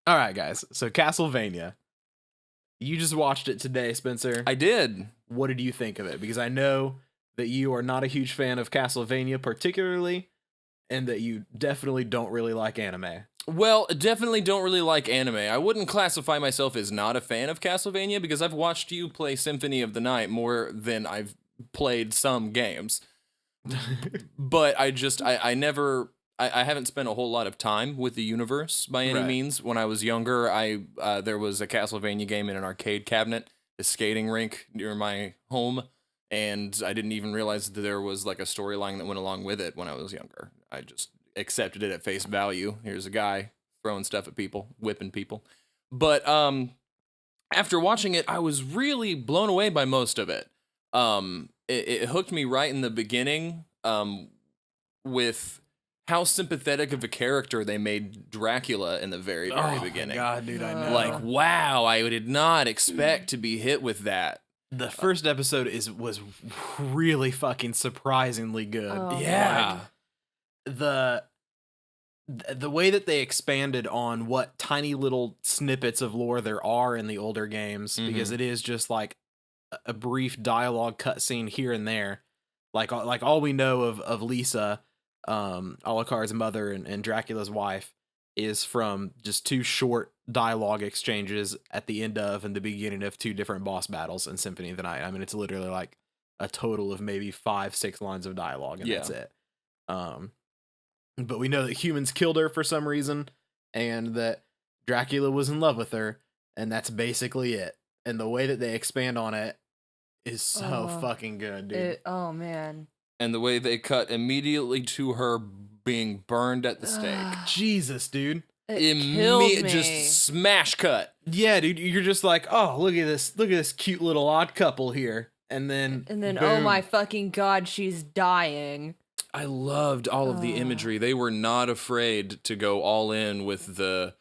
All right, guys. So Castlevania. You just watched it today, Spencer. I did. What did you think of it? Because I know that you are not a huge fan of Castlevania particularly, and that you definitely don't really like anime. Well, definitely don't really like anime. I wouldn't classify myself as not a fan of Castlevania because I've watched you play Symphony of the Night more than I've played some games. But I never haven't spent a whole lot of time with the universe by any Right. means. When I was younger, there was a Castlevania game in an arcade cabinet, a skating rink near my home, and I didn't even realize that there was like a storyline that went along with it when I was younger. I just accepted it at face value. Here's a guy throwing stuff at people, whipping people. But after watching it, I was really blown away by most of it. It hooked me right in the beginning with how sympathetic of a character they made Dracula in the very beginning. God, dude, I know. Like, wow, I did not expect to be hit with that. The first episode was really fucking surprisingly good. Oh, Yeah. the way that they expanded on what tiny little snippets of lore there are in the older games, because it is just like a brief dialogue cutscene here and there, like all we know of Lisa, Alucard's mother and Dracula's wife, is from just 2 short dialogue exchanges at the end of and the beginning of 2 different boss battles in Symphony of the Night. I mean, it's literally like a total of maybe 5-6 lines of dialogue, and that's it. But we know that humans killed her for some reason, and that Dracula was in love with her, and that's basically it. And the way that they expand on it is so fucking good, dude. Oh, man. And the way they cut immediately to her being burned at the stake. Jesus, dude. Just smash cut. Yeah, dude, you're just like, oh, look at this cute little odd couple here. And then boom. Oh my fucking God, she's dying. I loved all of the imagery. They were not afraid to go all in with the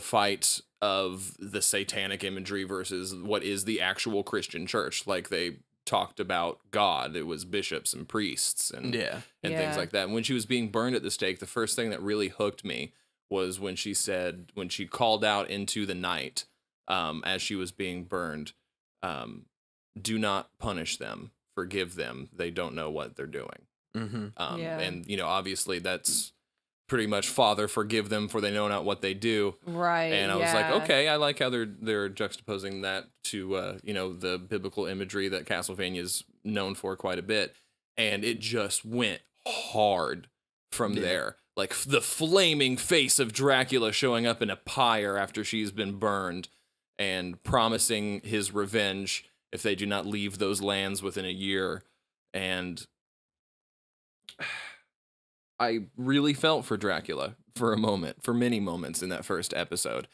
fight of the satanic imagery versus what is the actual Christian church. Like, they talked about God. It was bishops and priests and things like that. And when she was being burned at the stake, the first thing that really hooked me was when she called out into the night as she was being burned, do not punish them, forgive them. They don't know what they're doing. And, obviously that's pretty much, Father, forgive them, for they know not what they do. Right. And I was like, okay, I like how they're juxtaposing that to, the biblical imagery that Castlevania is known for quite a bit. And it just went hard from there. Like, the flaming face of Dracula showing up in a pyre after she's been burned and promising his revenge if they do not leave those lands within a year. And I really felt for Dracula for many moments in that first episode.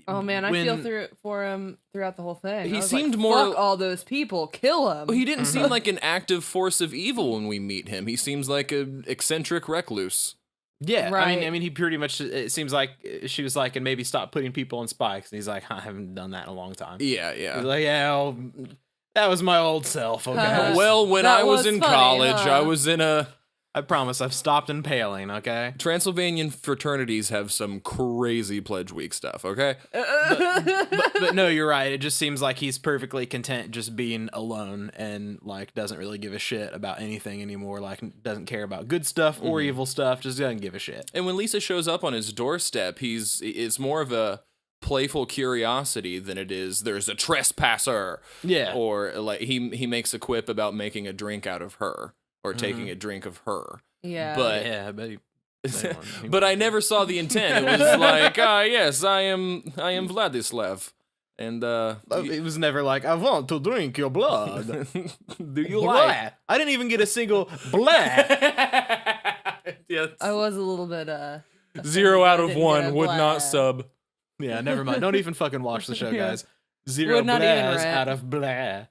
Oh man, I feel for him throughout the whole thing. He seemed seemed like, more fuck all those people, kill him. He didn't seem like an active force of evil when we meet him. He seems like an eccentric recluse. Yeah, right. I mean, he pretty much, it seems like she was like, and maybe stop putting people on spikes. And he's like, I haven't done that in a long time. Yeah. He's like, yeah, that was my old self. Okay. Well, when I was in funny, college, huh? I was in I promise I've stopped impaling, okay? Transylvanian fraternities have some crazy Pledge Week stuff, okay? But no, you're right. It just seems like he's perfectly content just being alone and, like, doesn't really give a shit about anything anymore. Like, doesn't care about good stuff or evil stuff. Just doesn't give a shit. And when Lisa shows up on his doorstep, it's more of a playful curiosity than it is, there's a trespasser. Yeah. Or, like, he makes a quip about making a drink out of her. Or taking a drink of her. Yeah. But I never saw the intent. It was like, yes, I am Vladislav. And it was never like, I want to drink your blood. Do you like? I didn't even get a single blah. Yes. I was a little bit 0 out of 1 would not sub. Yeah, never mind. Don't even fucking watch the show, guys. 0 blahs out of blah.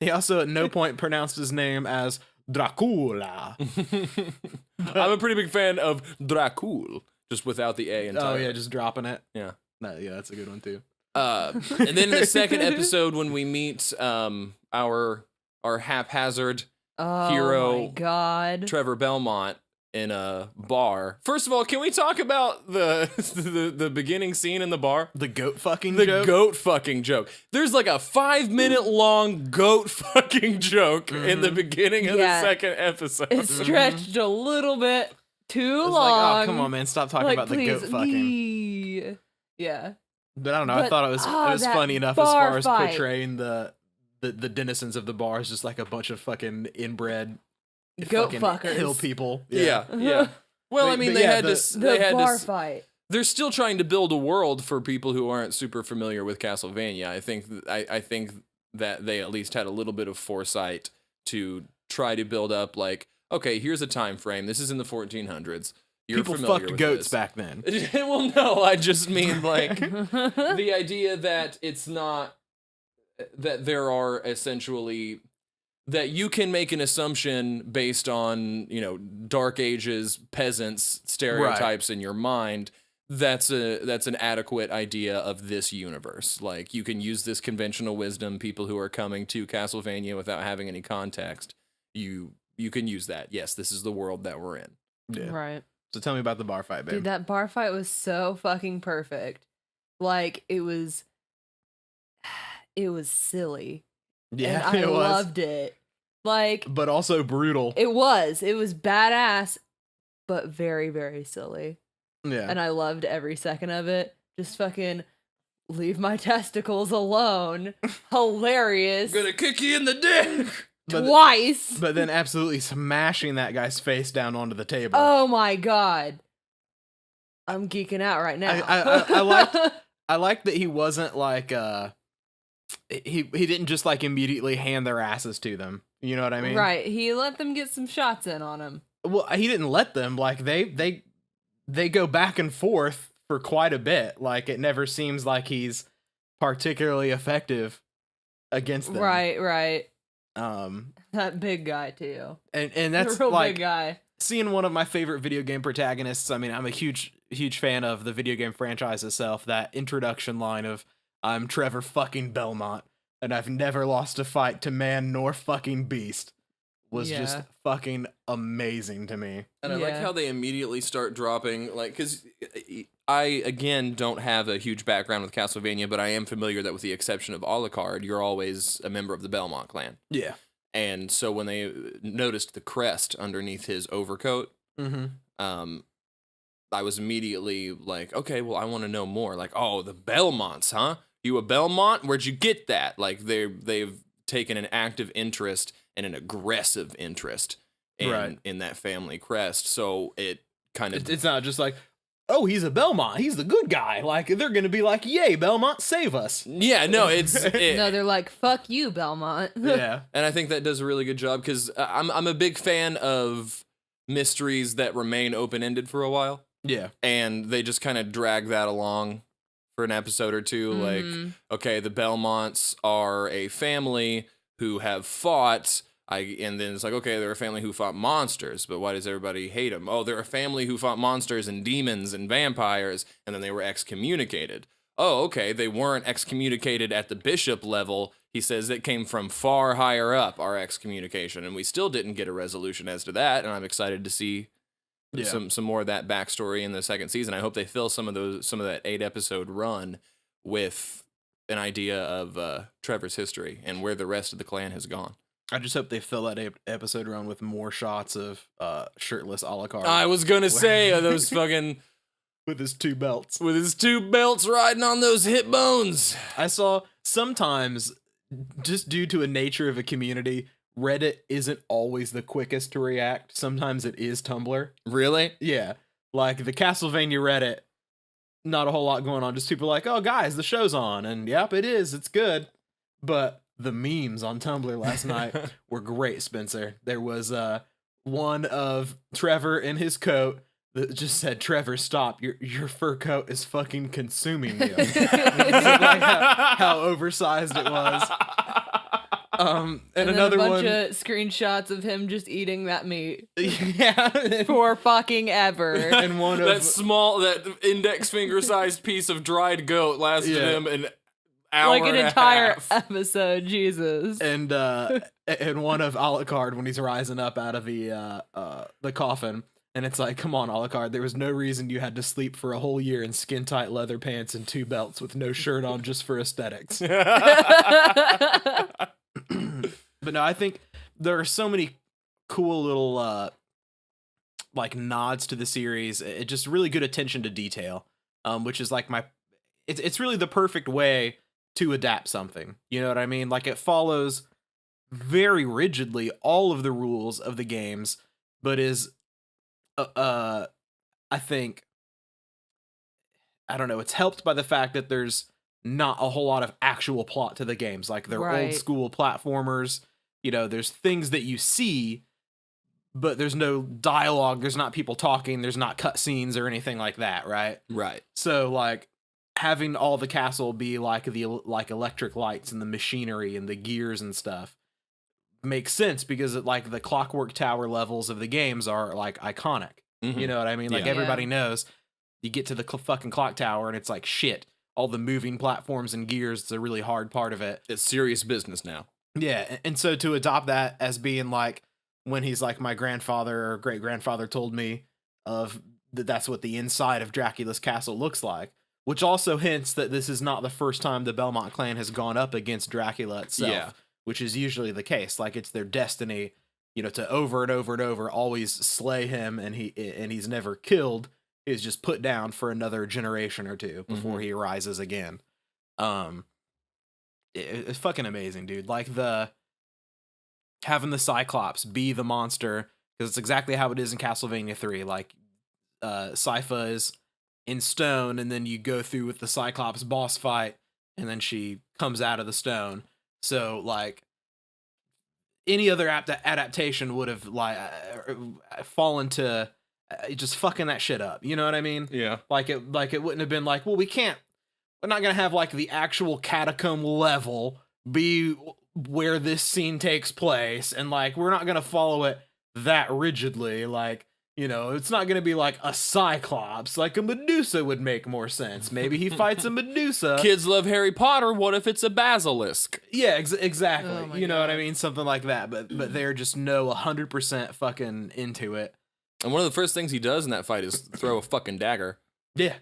He also at no point pronounced his name as Dracula. I'm a pretty big fan of Dracul, just without the A entirely. Oh yeah, just dropping it. Yeah. No, yeah, that's a good one too. And then in the second episode, when we meet our haphazard hero, my God, Trevor Belmont, in a bar. First of all, can we talk about the beginning scene in the bar? The goat fucking joke? joke? The goat fucking joke. There's like a 5-minute long goat fucking joke in the beginning of the second episode. It stretched a little bit too long. Like, oh, come on, man. Stop talking about the goat fucking. Yeah. But I don't know. I thought it was funny enough as far as portraying the denizens of the bar as just like a bunch of fucking inbred goat fuckers, hill people. Yeah. Well, I mean, they had bar fight. They're still trying to build a world for people who aren't super familiar with Castlevania. I think that they at least had a little bit of foresight to try to build up, like, okay, here's a time frame. This is in the 1400s. People fucked goats back then. Well, no, I just mean, like, the idea that it's not that there are essentially. That you can make an assumption based on, Dark Ages peasants stereotypes in your mind. That's an adequate idea of this universe. Like, you can use this conventional wisdom. People who are coming to Castlevania without having any context, you you can use that. Yes, this is the world that we're in. Yeah. Right. So tell me about the bar fight, babe. Dude, that bar fight was so fucking perfect. Like, it was silly. Yeah, And I it was. loved it. Like, But also brutal. it was badass, but very, very silly. Yeah. And I loved every second of it. Just fucking leave my testicles alone. Hilarious. I'm gonna kick you in the dick. Twice. But then absolutely smashing that guy's face down onto the table. Oh my god. I'm geeking out right now. I like that he wasn't like he didn't just like immediately hand their asses to them. You know what I mean? Right. He let them get some shots in on him. Well, he didn't let them. Like they go back and forth for quite a bit. Like it never seems like he's particularly effective against them. Right. Um That big guy too. and that's the real like big guy. seeing one of my favorite video game protagonists. I mean, I'm a huge fan of the video game franchise itself. That introduction line of "I'm Trevor fucking Belmont, and I've never lost a fight to man nor fucking beast" was just Yeah. fucking amazing to me. And I like Yeah. how they immediately start dropping, like, because I, again, don't have a huge background with Castlevania, but I am familiar that with the exception of Alucard, you're always a member of the Belmont clan. Yeah. And so when they noticed the crest underneath his overcoat, Mm-hmm. I was immediately like, okay, well, I want to know more. Like, oh, the Belmonts, huh? You a Belmont? Where'd you get that? Like, they've taken an active interest and an aggressive interest in that family crest. So it kind of... It's not just like, oh, he's a Belmont. He's the good guy. Like, they're going to be like, yay, Belmont, save us. Yeah, no, it's... No, they're like, fuck you, Belmont. Yeah. And I think that does a really good job because I'm a big fan of mysteries that remain open-ended for a while. Yeah. And they just kind of drag that along for an episode or two. Like, okay, the Belmonts are a family who have fought. And then it's like, okay, they're a family who fought monsters, but why does everybody hate them? Oh, they're a family who fought monsters and demons and vampires, and then they were excommunicated. Oh, okay, they weren't excommunicated at the bishop level. He says it came from far higher up, our excommunication, and we still didn't get a resolution as to that, and I'm excited to see some more of that backstory in the second season. I hope they fill some of that 8-episode run with an idea of Trevor's history and where the rest of the clan has gone. I just hope they fill that episode run with more shots of shirtless Alucard. I was gonna say those fucking with his two belts. With his two belts riding on those hip bones. I saw sometimes, just due to a nature of a community, Reddit isn't always the quickest to react. Sometimes it is Tumblr. Really? Yeah. Like the Castlevania Reddit, not a whole lot going on. Just people like, oh, guys, the show's on. And yep, it is. It's good. But the memes on Tumblr last night were great, Spencer. There was one of Trevor in his coat that just said, "Trevor, stop. Your fur coat is fucking consuming you." Like how oversized it was. And another a bunch one of screenshots of him just eating that meat yeah, for fucking ever. and one of that index finger sized piece of dried goat lasted him an hour like an and entire a half. episode. Jesus. and one of Alucard when he's rising up out of the coffin. And it's like, come on, Alucard, there was no reason you had to sleep for a whole year in skin-tight leather pants and two belts with no shirt on just for aesthetics. But no, I think there are so many cool little like nods to the series. It just really good attention to detail, which is like it's really the perfect way to adapt something. You know what I mean? Like it follows very rigidly all of the rules of the games, but is I think, I don't know, it's helped by the fact that there's not a whole lot of actual plot to the games. Like they're old school platformers, you know, there's things that you see, but there's no dialogue, there's not people talking, there's not cutscenes or anything like that, right? Right. So like having all the castle be like the electric lights and the machinery and the gears and stuff makes sense because like the Clockwork Tower levels of the games are like iconic. Mm-hmm. You know what I mean? Like everybody knows you get to the fucking clock tower and it's like shit. All the moving platforms and gears, it's a really hard part of it. It's serious business now. Yeah, and so to adopt that as being like when he's like, my grandfather or great grandfather told me that's what the inside of Dracula's castle looks like, which also hints that this is not the first time the Belmont clan has gone up against Dracula itself, which is usually the case. Like, it's their destiny, to over and over and over always slay him, and he's never killed. He's just put down for another generation or two before he rises again. It's fucking amazing, dude. Like, having the Cyclops be the monster, because it's exactly how it is in Castlevania 3. Like, Sypha is in stone, and then you go through with the Cyclops boss fight, and then she comes out of the stone. So, like, any other adaptation would have fallen to just fucking that shit up. You know what I mean? Yeah. Like it wouldn't have been like, well, we're not gonna have like the actual catacomb level be where this scene takes place, and like we're not gonna follow it that rigidly. Like, it's not gonna be like a Cyclops. Like a Medusa would make more sense. Maybe he fights a Medusa. Kids love Harry Potter. What if it's a basilisk? Yeah, exactly. Oh You know what I mean? Something like that. But they're just 100% fucking into it. And one of the first things he does in that fight is throw a fucking dagger. Yeah.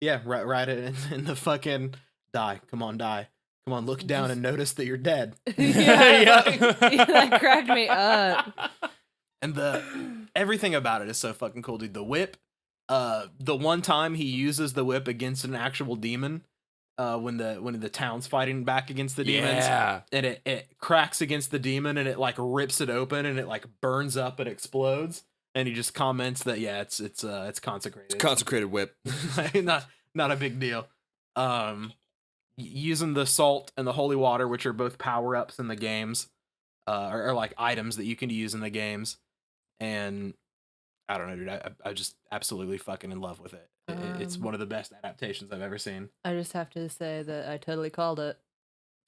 Yeah, right in the fucking die. Come on, die. Come on, look down and notice that you're dead. Yeah. That cracked me up. And everything about it is so fucking cool, dude. The whip, the one time he uses the whip against an actual demon, when the town's fighting back against the demons, and it cracks against the demon and it like rips it open and it like burns up and explodes. And he just comments that it's consecrated. It's consecrated whip. not a big deal. Using the salt and the holy water, which are both power ups in the games, or like items that you can use in the games. And I don't know, dude. I just absolutely fucking in love with it. It's one of the best adaptations I've ever seen. I just have to say that I totally called it.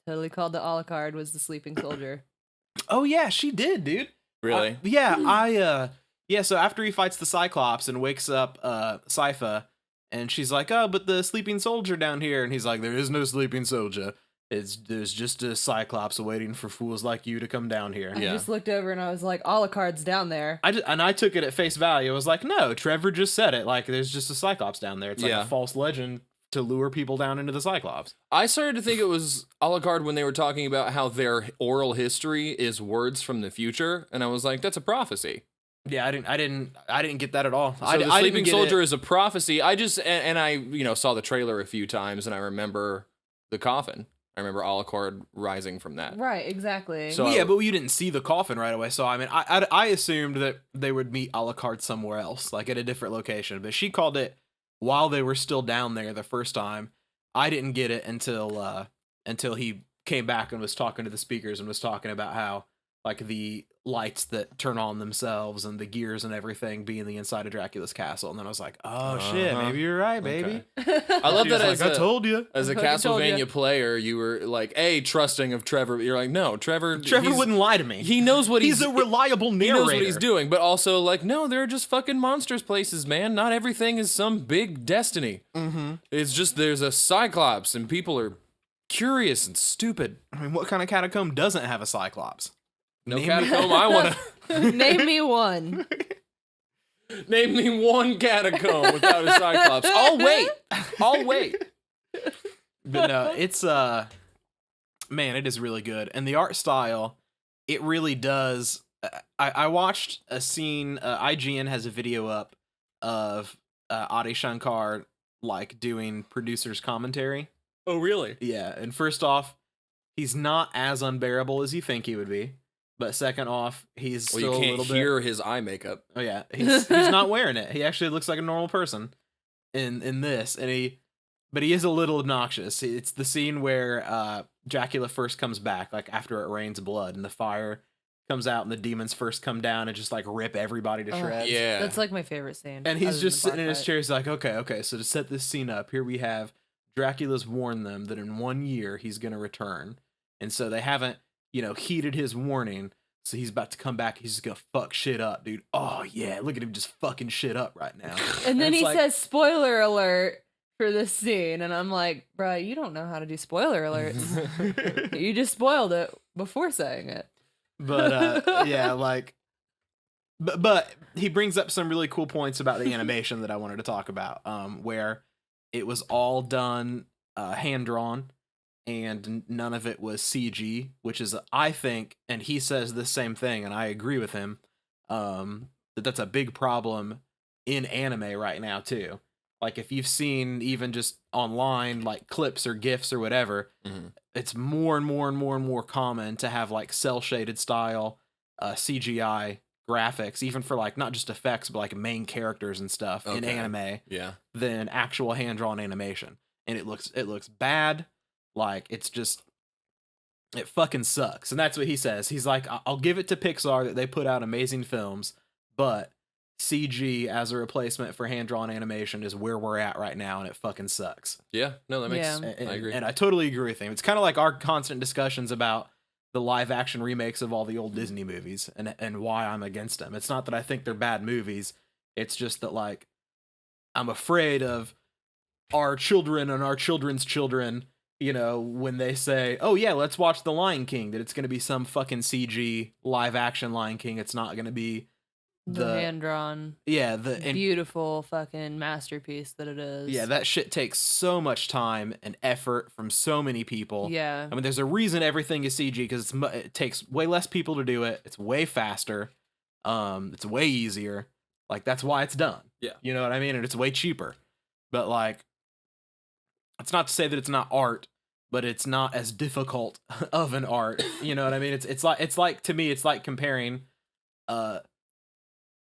Totally called that Alucard was the sleeping soldier. Oh yeah, she did, dude. Really? So after he fights the Cyclops and wakes up Sypha, and she's like, oh, but the sleeping soldier down here. And he's like, there is no sleeping soldier. There's just a Cyclops waiting for fools like you to come down here. I just looked over and I was like, Alucard's down there. I took it at face value. I was like, no, Trevor just said it. Like, there's just a Cyclops down there. It's like a false legend to lure people down into the Cyclops. I started to think it was Alucard when they were talking about how their oral history is words from the future, and I was like, that's a prophecy. Yeah, I didn't get that at all. So the sleeping soldier is a prophecy. I just and I saw the trailer a few times, and I remember the coffin. I remember Alucard rising from that. Right, exactly. So well, yeah, but you didn't see the coffin right away. So I mean, I assumed that they would meet Alucard somewhere else, like at a different location. But she called it while they were still down there the first time. I didn't get it until he came back and was talking to the speakers and was talking about how like the lights that turn on themselves and the gears and everything be in the inside of Dracula's castle. And then I was like, oh shit, maybe you're right, baby. Okay. I love that I told you. As a Castlevania player, you were like, trusting of Trevor. But you're like, no, Trevor wouldn't lie to me. He knows what he's a reliable narrator. He knows what he's doing, but also like, no, they're just fucking monsters places, man. Not everything is some big destiny. Mm-hmm. It's just there's a Cyclops and people are curious and stupid. I mean, what kind of catacomb doesn't have a Cyclops? No catacomb I want to... Name me one. Name me one catacomb without a Cyclops. I'll wait. But no, it's man, it is really good. And the art style, it really does. I watched a scene, IGN has a video up of Adi Shankar like doing producer's commentary. Oh, really? Yeah, and first off, he's not as unbearable as you think he would be. But second off, he's still you can't a little bit... hear his eye makeup. Oh yeah, he's not wearing it. He actually looks like a normal person in this, but he is a little obnoxious. It's the scene where Dracula first comes back, like after it rains blood and the fire comes out and the demons first come down and just like rip everybody to shreds. Yeah, that's like my favorite scene. And he's just sitting in his chair. He's like, okay. So to set this scene up, here we have Dracula's warned them that in 1 year he's gonna return, and so they haven't. Heeded his warning, so he's about to come back. He's just gonna fuck shit up, dude. Oh yeah, look at him just fucking shit up right now. And then he says, "Spoiler alert" for this scene, and I'm like, "Bro, you don't know how to do spoiler alerts. You just spoiled it before saying it." But yeah, like But he brings up some really cool points about the animation that I wanted to talk about, where it was all done hand drawn, and none of it was CG, which is, I think, and he says the same thing, and I agree with him, that's a big problem in anime right now too. Like if you've seen even just online like clips or GIFs or whatever, it's more and more and more and more common to have like cell shaded style CGI graphics, even for like not just effects but like main characters and stuff in anime, than actual hand drawn animation. And it looks bad. Like it's just, it fucking sucks. And that's what he says. He's like, I'll give it to Pixar that they put out amazing films, but CG as a replacement for hand-drawn animation is where we're at right now, and it fucking sucks. Yeah, no, that makes I agree. And I totally agree with him. It's kind of like our constant discussions about the live-action remakes of all the old Disney movies and why I'm against them. It's not that I think they're bad movies. It's just that, like, I'm afraid of our children and our children's children, you know, when they say, oh yeah, let's watch The Lion King, that it's going to be some fucking CG live-action Lion King. It's not going to be the hand-drawn, beautiful fucking masterpiece that it is. Yeah, that shit takes so much time and effort from so many people. Yeah. I mean, there's a reason everything is CG, because it takes way less people to do it. It's way faster. It's way easier. Like, that's why it's done. Yeah. You know what I mean? And it's way cheaper. But, like, it's not to say that it's not art, but it's not as difficult of an art. You know what I mean? It's like to me, it's like comparing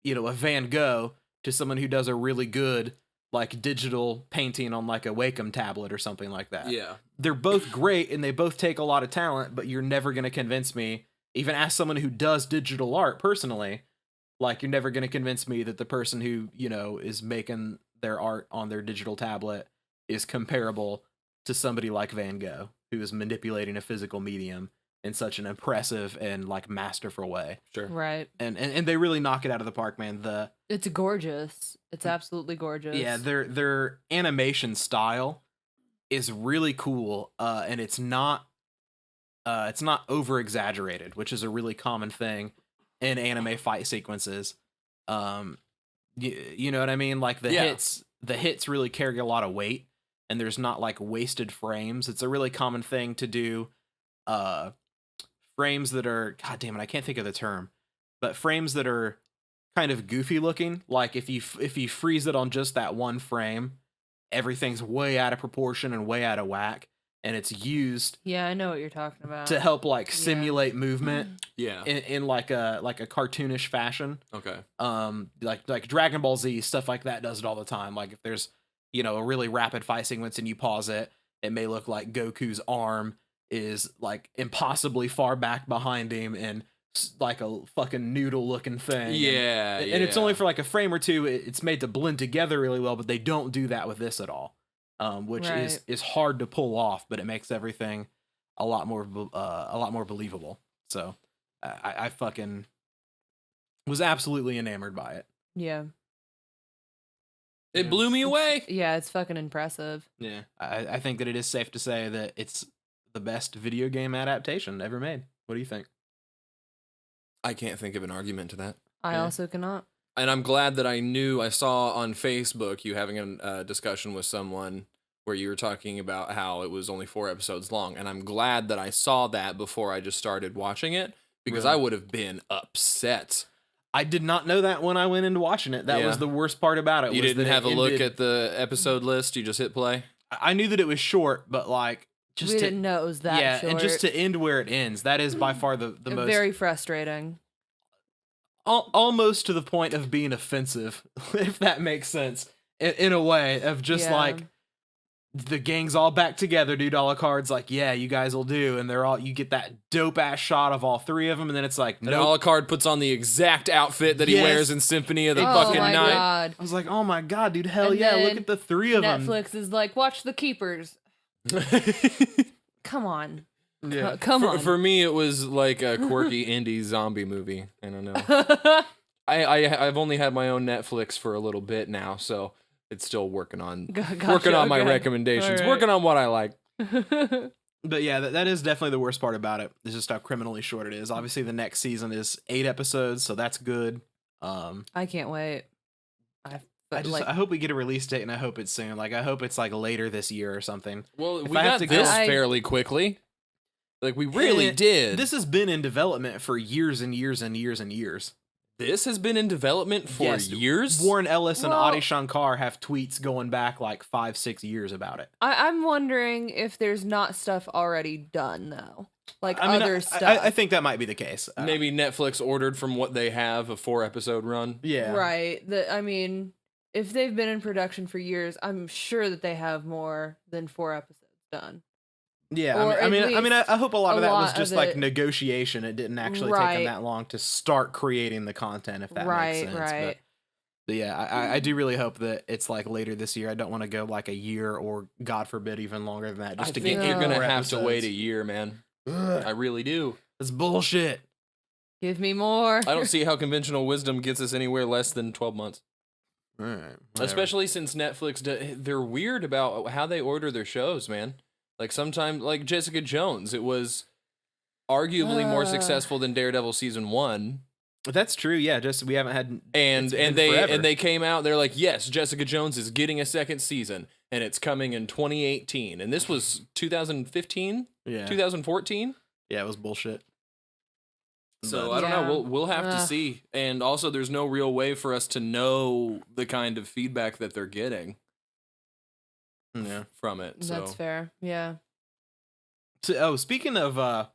you know, a Van Gogh to someone who does a really good like digital painting on like a Wacom tablet or something like that. Yeah. They're both great and they both take a lot of talent, but you're never going to convince me, even as someone who does digital art personally, like you're never going to convince me that the person who, you know, is making their art on their digital tablet is comparable to somebody like Van Gogh, who is manipulating a physical medium in such an impressive and like masterful way. Sure. Right. And they really knock it out of the park, man. It's gorgeous. It's absolutely gorgeous. Yeah, their animation style is really cool, and it's not over exaggerated, which is a really common thing in anime fight sequences. You know what I mean? Like the hits really carry a lot of weight, and there's not like wasted frames. It's a really common thing to do. Frames that are, god damn it, I can't think of the term, but frames that are kind of goofy looking. Like if you freeze it on just that one frame, everything's way out of proportion and way out of whack, and it's used. Yeah, I know what you're talking about. To help like simulate movement. Yeah. In like a cartoonish fashion. Okay. Like Dragon Ball Z, stuff like that does it all the time. Like if there's, you know, a really rapid fight sequence and you pause it, it may look like Goku's arm is like impossibly far back behind him and like a fucking noodle looking thing. Yeah. And it's only for like a frame or two. It's made to blend together really well, but they don't do that with this at all. Which is hard to pull off, but it makes everything a lot more believable. So I fucking was absolutely enamored by it. Yeah. It blew me away. Yeah, it's fucking impressive. Yeah. I think that it is safe to say that it's the best video game adaptation ever made. What do you think? I can't think of an argument to that. I also cannot. And I'm glad that I saw on Facebook you having a discussion with someone where you were talking about how it was only 4 episodes long. And I'm glad that I saw that before I just started watching it, because I would have been upset. I did not know that when I went into watching it. That was the worst part about it. You didn't have a look at the episode list? You just hit play? I knew that it was short, but like... We didn't know it was that short. And just to end where it ends, that is by far the most... Very frustrating. Almost to the point of being offensive, if that makes sense. In a way, of just like, the gang's all back together, dude. Alucard's like, yeah, you guys will do. And you get that dope-ass shot of all 3 of them, and then it's like, no. Nope. Alucard puts on the exact outfit that he wears in Symphony of the fucking Night. God. I was like, oh my god, dude, hell and yeah, look at the 3 of them. Netflix is like, watch The Keepers. Come on. Yeah. Come on. For me, it was like a quirky indie zombie movie. I don't know. I've only had my own Netflix for a little bit now, so it's still working on my recommendations, working on what I like. But yeah, that is definitely the worst part about it. It's just how criminally short it is. Obviously, the next season is 8 episodes, so that's good. I can't wait. I hope we get a release date, and I hope it's soon. Like, I hope it's like later this year or something. Well, If we I have got to this go- fairly quickly. Like, we really did. This has been in development for years and years and years and years. This has been in development for Yes, years? Warren Ellis and Well- Adi Shankar have tweets going back like 5-6 years about it. I'm wondering if there's not stuff already done though, like I mean, other stuff. I think that might be the case. Maybe Netflix ordered from what they have a 4-episode run. Yeah. Right. I mean, if they've been in production for years, I'm sure that they have more than 4 episodes done. Yeah, Or I mean, at I hope a lot of a that was lot just of like it- negotiation. It didn't actually take Right. them that long to start creating the content, if that Right, makes sense. right. But yeah, I do really hope that it's like later this year. I don't want to go like a year or, God forbid, even longer than that. Just I to think get you're going to more have to wait a episodes. year, man. Ugh, I really do. it's bullshit. Give me more. I don't see how conventional wisdom gets us anywhere less than 12 months. All right, whatever. Especially since Netflix, they're weird about how they order their shows, man. Like sometimes, like Jessica Jones, it was arguably more successful than Daredevil season 1. That's true. Yeah, just we haven't had And it's been they forever. they came out, they're like, yes, Jessica Jones is getting a second season, and it's coming in 2018. And this was 2015, yeah 2014. yeah it was bullshit. So But- I don't know. Yeah. We'll have to Ugh. see. And also, there's no real way for us to know the kind of feedback that they're getting yeah. from it. So That's fair. Yeah. So, speaking of, I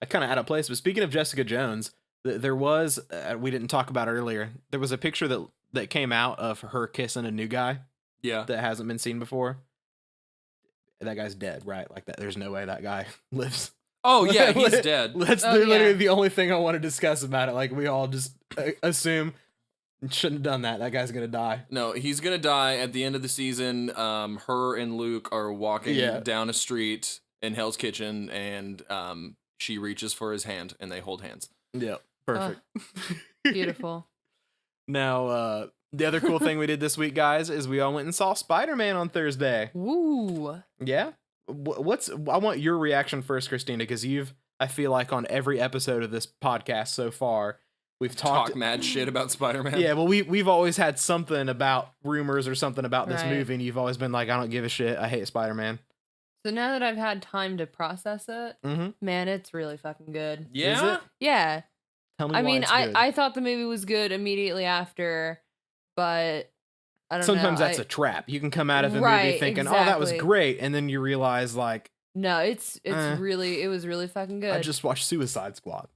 kind of out of place, but speaking of Jessica Jones, there was we didn't talk about it earlier. There was a picture that came out of her kissing a new guy yeah, that hasn't been seen before. That guy's dead, right? Like that. There's no way that guy lives. oh yeah, he's dead. That's Oh, literally yeah. the only thing I want to discuss about it. Like we all just assume shouldn't have done that. That guy's gonna die. No, he's gonna die at the end of the season. Her and Luke are walking Yeah. down a street in Hell's Kitchen, and she reaches for his hand, and they hold hands. Yeah, perfect. Beautiful. Now, the other cool thing we did this week, guys, is we all went and saw Spider-Man on Thursday. Woo. Yeah. I want your reaction first, Christina, because I feel like on every episode of this podcast so far, we've talked. Talk mad shit about Spider-Man. Yeah, well, we've always had something about rumors or something about this Right. movie, and you've always been like, I don't give a shit. I hate Spider-Man. So now that I've had time to process it, Mm-hmm. man, it's really fucking good. Yeah. Is it? Yeah. Tell me I why mean, it's good. I thought the movie was good immediately after, but I don't Sometimes know. that's a trap. You can come out of a movie Right, thinking, oh, that was exactly. great, and then you realize, like, No, it Eh. was really fucking good. I just watched Suicide Squad.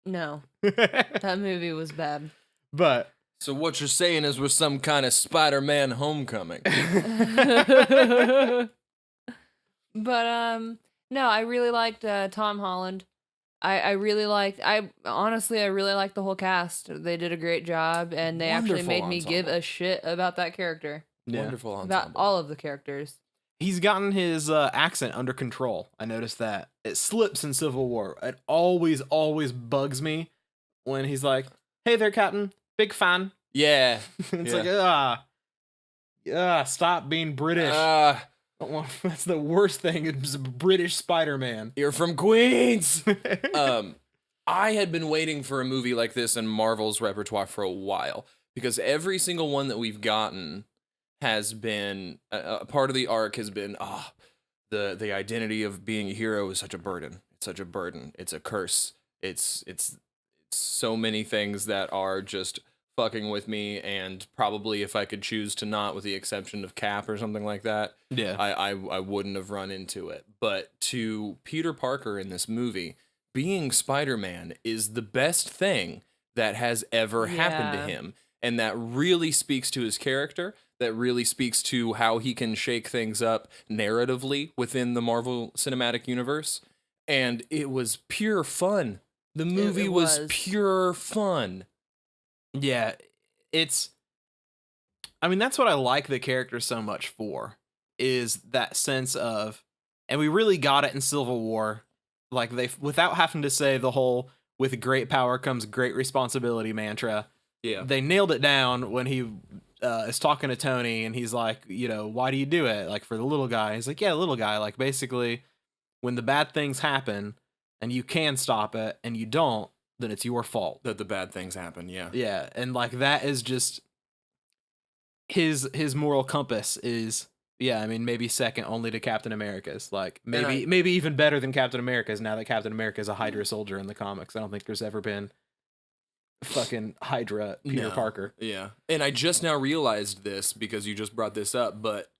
No, that movie was bad. But So what you're saying is we're some kind of Spider-Man Homecoming. But no, I really liked Tom Holland. I really liked I really liked the whole cast. They did a great job, and they actually Wonderful made me give ensemble. a shit about that character. yeah. Wonderful About ensemble. all of the characters. He's gotten his accent under control. I noticed that. It slips in Civil War. It always bugs me when he's like, hey there, Captain. Big fan. Yeah. It's Yeah. like, stop being British. That's the worst thing. It's British Spider-Man. You're from Queens. I had been waiting for a movie like this in Marvel's repertoire for a while, because every single one that we've gotten has been a part of the arc has been the identity of being a hero is such a burden. It's such a burden. It's a curse. It's so many things that are just fucking with me, and probably if I could choose to not, with the exception of Cap or something like that, Yeah. I wouldn't have run into it. But to Peter Parker in this movie, being Spider-Man is the best thing that has ever happened to Yeah. him. And that really speaks to his character. That really speaks to how he can shake things up narratively within the Marvel Cinematic Universe. And it was pure fun. The movie was was. pure fun. Yeah, I mean, that's what I like the character so much for, is that sense of, and we really got it in Civil War, like without having to say the whole, with great power comes great responsibility mantra. Yeah. They nailed it down when he is talking to Tony, and he's like, why do you do it? Like, for the little guy. He's like, yeah, little guy. Like, basically, when the bad things happen, and you can stop it, and you don't, then it's your fault. That the bad things happen. Yeah. Yeah, and like that is just his moral compass is, yeah, I mean, maybe second only to Captain America's. Like maybe even better than Captain America's now that Captain America is a Hydra soldier in the comics. I don't think there's ever been fucking Hydra Peter Parker. Yeah. And I just now realized this because you just brought this up, but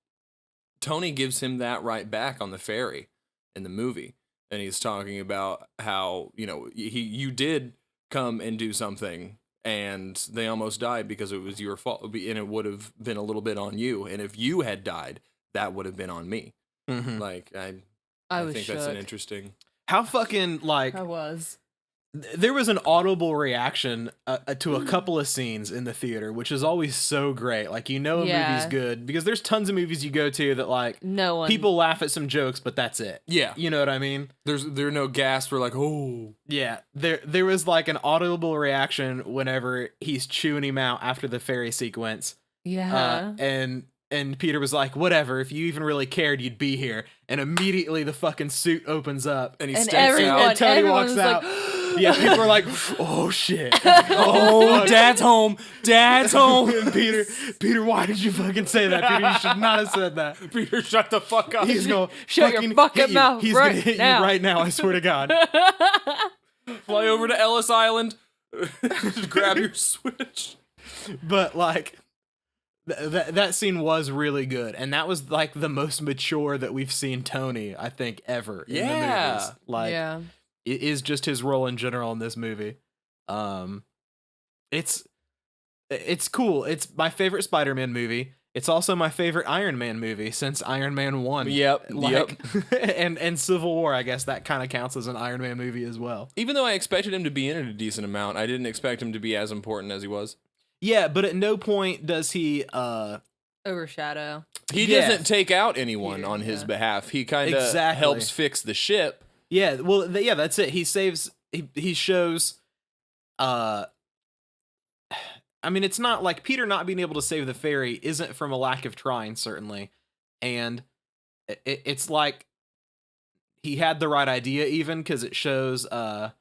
Tony gives him that right back on the ferry in the movie. And he's talking about how, you did come and do something and they almost died because it was your fault, and it would have been a little bit on you. And if you had died, that would have been on me. Mm-hmm. Like, I think shook. that's an interesting. How fucking, like, I was. there was an audible reaction to a couple of scenes in the theater, which is always so great. Like, a movie's good because there's tons of movies you go to that, like, no one. people laugh at some jokes, but that's it. Yeah. You know what I mean? There are no gasps. We're like, oh. Yeah. There was like an audible reaction whenever he's chewing him out after the ferry sequence. Yeah. And Peter was like, whatever, if you even really cared, you'd be here. And immediately the fucking suit opens up. And he and steps out. And Tony everyone walks was out. like, Yeah, people are like, oh shit. Oh, Dad's home. Dad's home. And Peter, why did you fucking say that? Peter, you should not have said that. Peter, shut the fuck up. He's going Shut your fucking hit you. mouth He's right gonna hit now. you right now, I swear to God. Fly over to Ellis Island. Grab your switch. But like that scene was really good, and that was like the most mature that we've seen Tony, I think, ever in the movies. Like, yeah. it is just his role in general in this movie. It's cool. It's my favorite Spider-Man movie. It's also my favorite Iron Man movie since Iron Man 1. Yep. And Civil War, I guess that kind of counts as an Iron Man movie as well. Even though I expected him to be in it a decent amount, I didn't expect him to be as important as he was. Yeah, but at no point does he Overshadow. He Yes. doesn't take out anyone on his behalf. He kind of Exactly. helps fix the ship. Yeah, well, yeah, that's it. He saves. He shows. I mean, it's not like Peter not being able to save the ferry isn't from a lack of trying, certainly, and it's like he had the right idea, even because it shows. What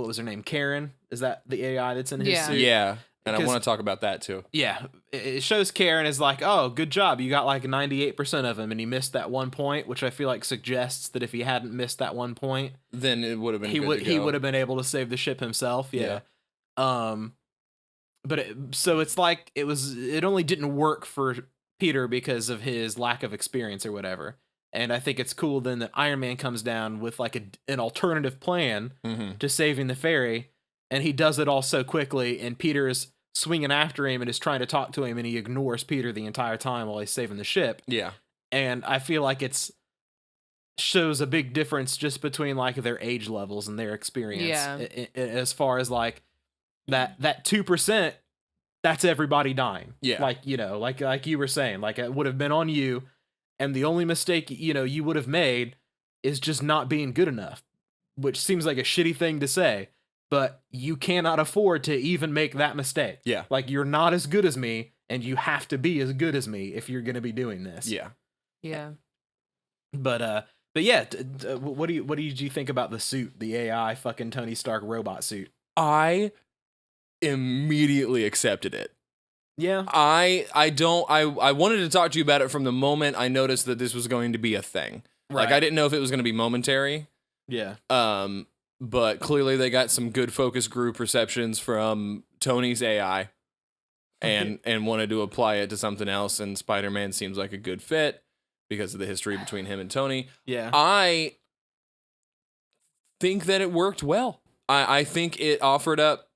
was her name? Karen? Is that the AI that's in his suit? Yeah. And I 'Cause- want to talk about that too. Yeah, it shows Karen is like, oh, good job. You got like 98% of him, and he missed that 1 point, which I feel like suggests that if he hadn't missed that 1 point, Then it would have been he good to he go. would have been able to save the ship himself. Yeah. Yeah. But so it's like it only didn't work for Peter because of his lack of experience or whatever. And I think it's cool then that Iron Man comes down with like an alternative plan Mhm. to saving the ferry, and he does it all so quickly, and Peter's swinging after him and is trying to talk to him, and he ignores Peter the entire time while he's saving the ship. Yeah. And I feel like shows a big difference just between like their age levels and their experience. Yeah. As far as like that 2%, that's everybody dying. Yeah. Like, like you were saying, like it would have been on you, and the only mistake, you would have made is just not being good enough, which seems like a shitty thing to say, but you cannot afford to even make that mistake. Yeah. Like, you're not as good as me, and you have to be as good as me if you're going to be doing this. Yeah. Yeah. But yeah, what did you think about the suit, the AI fucking Tony Stark robot suit? I immediately accepted it. Yeah. I wanted to talk to you about it from the moment I noticed that this was going to be a thing. Like, Right. I didn't know if it was going to be momentary. Yeah. But clearly they got some good focus group receptions from Tony's AI and wanted to apply it to something else, and Spider-Man seems like a good fit because of the history between him and Tony. Yeah. I think that it worked well. I think it offered up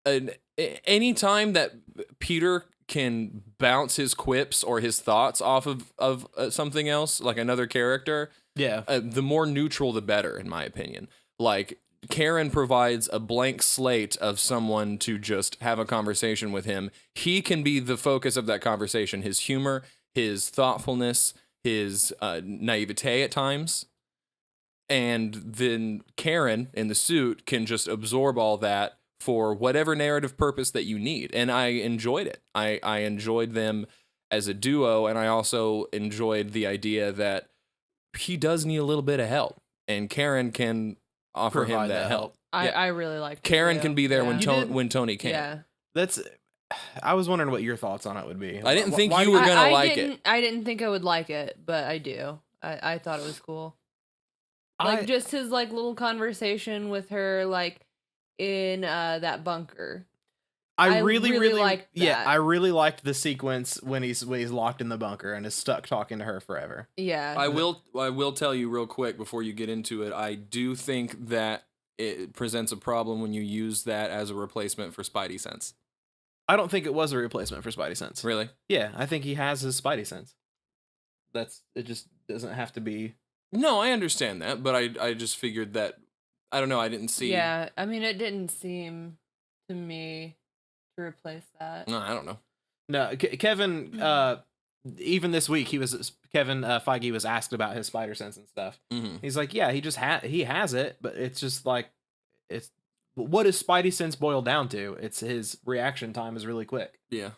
any time that Peter can bounce his quips or his thoughts off of something else, like another character, Yeah. the more neutral, the better, in my opinion. Like, Karen provides a blank slate of someone to just have a conversation with him. He can be the focus of that conversation. His humor, his thoughtfulness, his naivete at times. And then Karen in the suit can just absorb all that for whatever narrative purpose that you need. And I enjoyed it. I enjoyed them as a duo, and I also enjoyed the idea that he does need a little bit of help, and Karen can offer him Provide that that help. I really liked it. Karen too. can be there Yeah. when Tony can't. Yeah. That's. I was wondering what your thoughts on it would be. I didn't think Why- you were gonna I like didn't, it. I didn't think I would like it, but I do. I thought it was cool. Like just his like little conversation with her, like in that bunker. I really liked that. Yeah, I really liked the sequence when he's locked in the bunker and is stuck talking to her forever. Yeah. I will tell you real quick before you get into it. I do think that it presents a problem when you use that as a replacement for Spidey sense. I don't think it was a replacement for Spidey sense. Really? Yeah, I think he has his Spidey sense. It just doesn't have to be. No, I understand that, but I just figured that I don't know. I didn't see. Yeah. I mean, it didn't seem to me to replace that. No, I don't know. No, Kevin. Even this week, Kevin Feige was asked about his spider sense and stuff. Mm-hmm. He's like, yeah, he has it, but it's just like it's. What does Spidey sense boil down to? It's his reaction time is really quick. Yeah.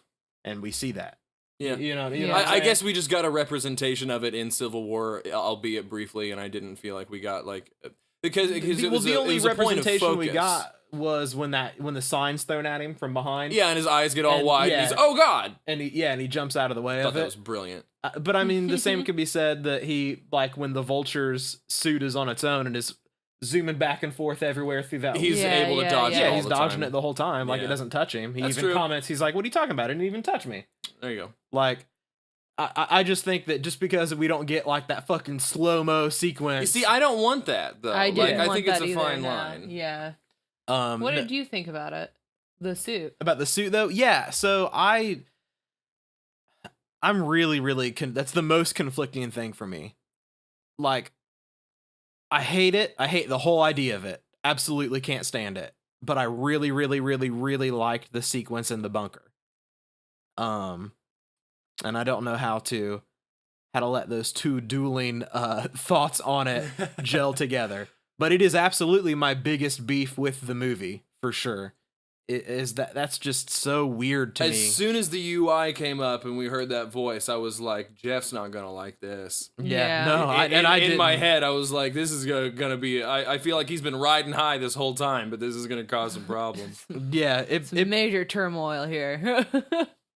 And we see that. Yeah. You know Yeah. what I'm I saying? guess we just got a representation of it in Civil War, albeit briefly, and I didn't feel like we got like because it was the only it was a point of representation we focus. got was when the sign's thrown at him from behind. Yeah, and his eyes get all And, wide. yeah. And he's oh god. And he jumps out of the way I thought of that it. was brilliant. But I mean, the same could be said that he, like, when the Vulture's suit is on its own and is zooming back and forth everywhere through that. He's Yeah, able to yeah, dodge. yeah. it Yeah, all he's the dodging time. it the whole time. Like, Yeah. it doesn't touch him. He That's even true. comments, he's like, what are you talking about? It didn't even touch me. There you go. Like, I just think that just because we don't get, like, that fucking slow-mo sequence. You see, I don't want that though. I didn't I want think that it's a either, fine no. line. Yeah. What What did you think about it? The suit. About the suit, though? Yeah, so I'm really, really... that's the most conflicting thing for me. Like, I hate it. I hate the whole idea of it. Absolutely can't stand it. But I really, really, really, really liked the sequence in the bunker. And I don't know how to let those two dueling thoughts on it gel together. But it is absolutely my biggest beef with the movie, for sure. It is that's just so weird to As me. soon as the UI came up and we heard that voice, I was like, Jeff's not gonna like this. Yeah, Yeah. no, In my head, I was like, this is gonna be. I feel like he's been riding high this whole time, but this is gonna cause some problems. Yeah, it Major turmoil here.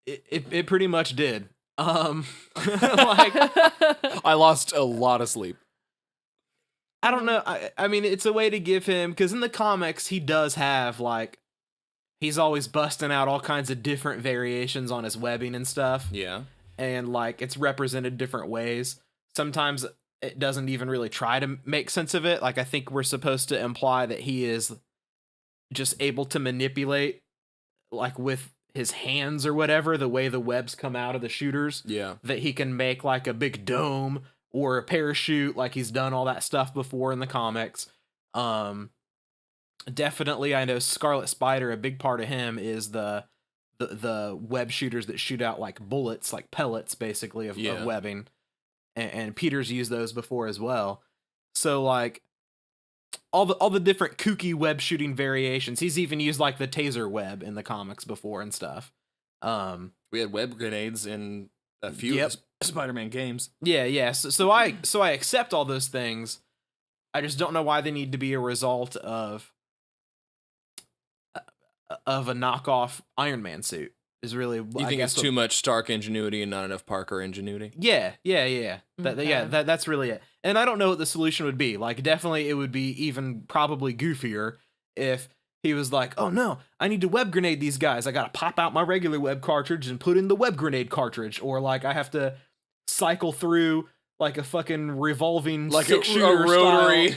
it pretty much did. Like, I lost a lot of sleep. I don't know. I mean, it's a way to give him, because in the comics he does have, like, he's always busting out all kinds of different variations on his webbing and stuff. Yeah. And, like, it's represented different ways. Sometimes it doesn't even really try to make sense of it. Like, I think we're supposed to imply that he is just able to manipulate, like, with his hands or whatever, the way the webs come out of the shooters. Yeah. That he can make, like, a big dome or a parachute, like he's done all that stuff before in the comics. Definitely, I know Scarlet Spider, a big part of him is the web shooters that shoot out like bullets, like pellets, basically, of webbing. And Peter's used those before as well. So, like, all the different kooky web shooting variations. He's even used, like, the taser web in the comics before and stuff. We had web grenades in a few Spider-Man games. Yeah. So I accept all those things. I just don't know why they need to be a result of a knockoff Iron Man suit. Is really You think it's too much Stark ingenuity and not enough Parker ingenuity? Yeah. Okay. That's really it. And I don't know what the solution would be. Like, definitely it would be even probably goofier if he was like, oh no, I need to web grenade these guys. I gotta pop out my regular web cartridge and put in the web grenade cartridge. Or, like, I have to cycle through, like, a fucking revolving, like, a shooter rotary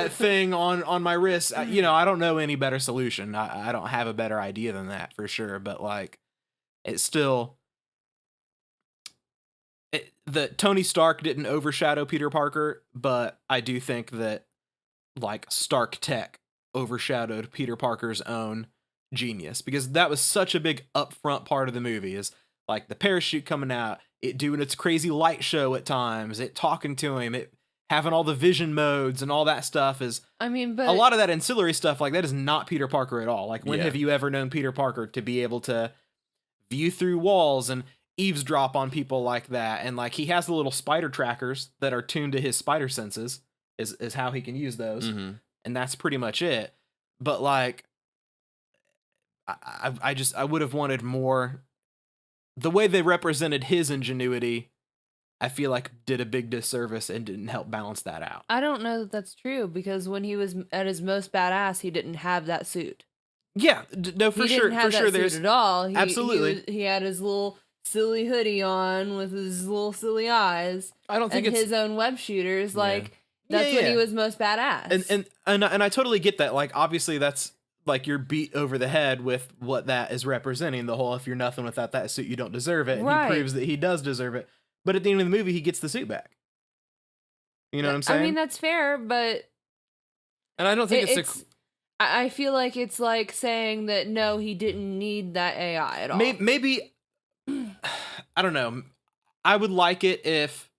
thing on my wrist. I don't know any better solution. I don't have a better idea than that, for sure. But, like, it's still... the Tony Stark didn't overshadow Peter Parker, but I do think that, like, Stark Tech overshadowed Peter Parker's own genius, because that was such a big upfront part of the movie, is like the parachute coming out, it doing its crazy light show at times, it talking to him, it having all the vision modes and all that stuff. Is I mean, but a lot of that ancillary stuff, like, that is not Peter Parker at all. Like, when Yeah. have you ever known Peter Parker to be able to view through walls and eavesdrop on people like that? And, like, he has the little spider trackers that are tuned to his spider senses, is how he can use those. Mm-hmm. And that's pretty much it. but like, I would have wanted more. The way they represented his ingenuity, I feel like did a big disservice and didn't help balance that out. I don't know that that's true because when he was at his most badass, he didn't have that suit. Yeah, no, for he sure, didn't have for that sure. suit There's at all. absolutely. He had his little silly hoodie on with his little silly eyes. I don't think and it's his own web shooters. Yeah. Like that's Yeah, when yeah. he was most badass. And I totally get that. Like, obviously, that's like you're beat over the head with what that is representing. The whole "if you're nothing without that suit, you don't deserve it." And Right. he proves that he does deserve it. But at the end of the movie, he gets the suit back. You know what I'm saying? I mean, that's fair, but And I don't think I feel like it's like saying that no, he didn't need that AI at all. Maybe I don't know. I would like it if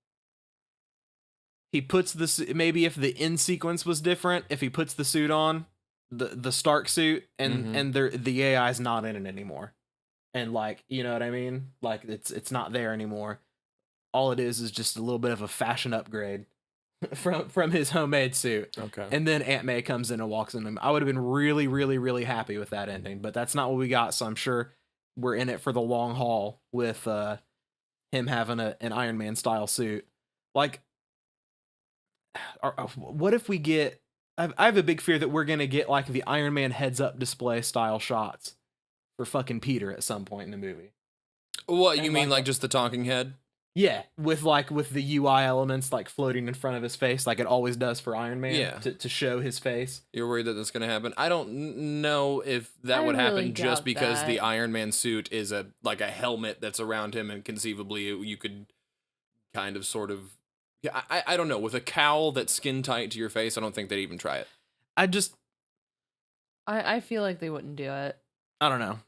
he puts the maybe if the in sequence was different. If he puts the suit on, the Stark suit, and the AI is not in it anymore, and like, you know what I mean? Like it's not there anymore. All it is just a little bit of a fashion upgrade from his homemade suit. Okay. And then Aunt May comes in and walks in. I would have been really, really, really happy with that ending, but that's not what we got. So I'm sure we're in it for the long haul with him having an Iron Man style suit. Like, what if we get? I have a big fear that we're gonna get like the Iron Man heads up display style shots for fucking Peter at some point in the movie. What, And you mean like- like just the talking head? Yeah, with the UI elements like floating in front of his face, like it always does for Iron Man. Yeah. To show his face. You're worried that that's going to happen? I don't know if that I would really happen just doubt because the that. Iron Man suit is a helmet that's around him, and conceivably you could kind of sort of, yeah, I don't know, with a cowl that's skin tight to your face. I don't think they'd even try it. I feel like they wouldn't do it. I don't know.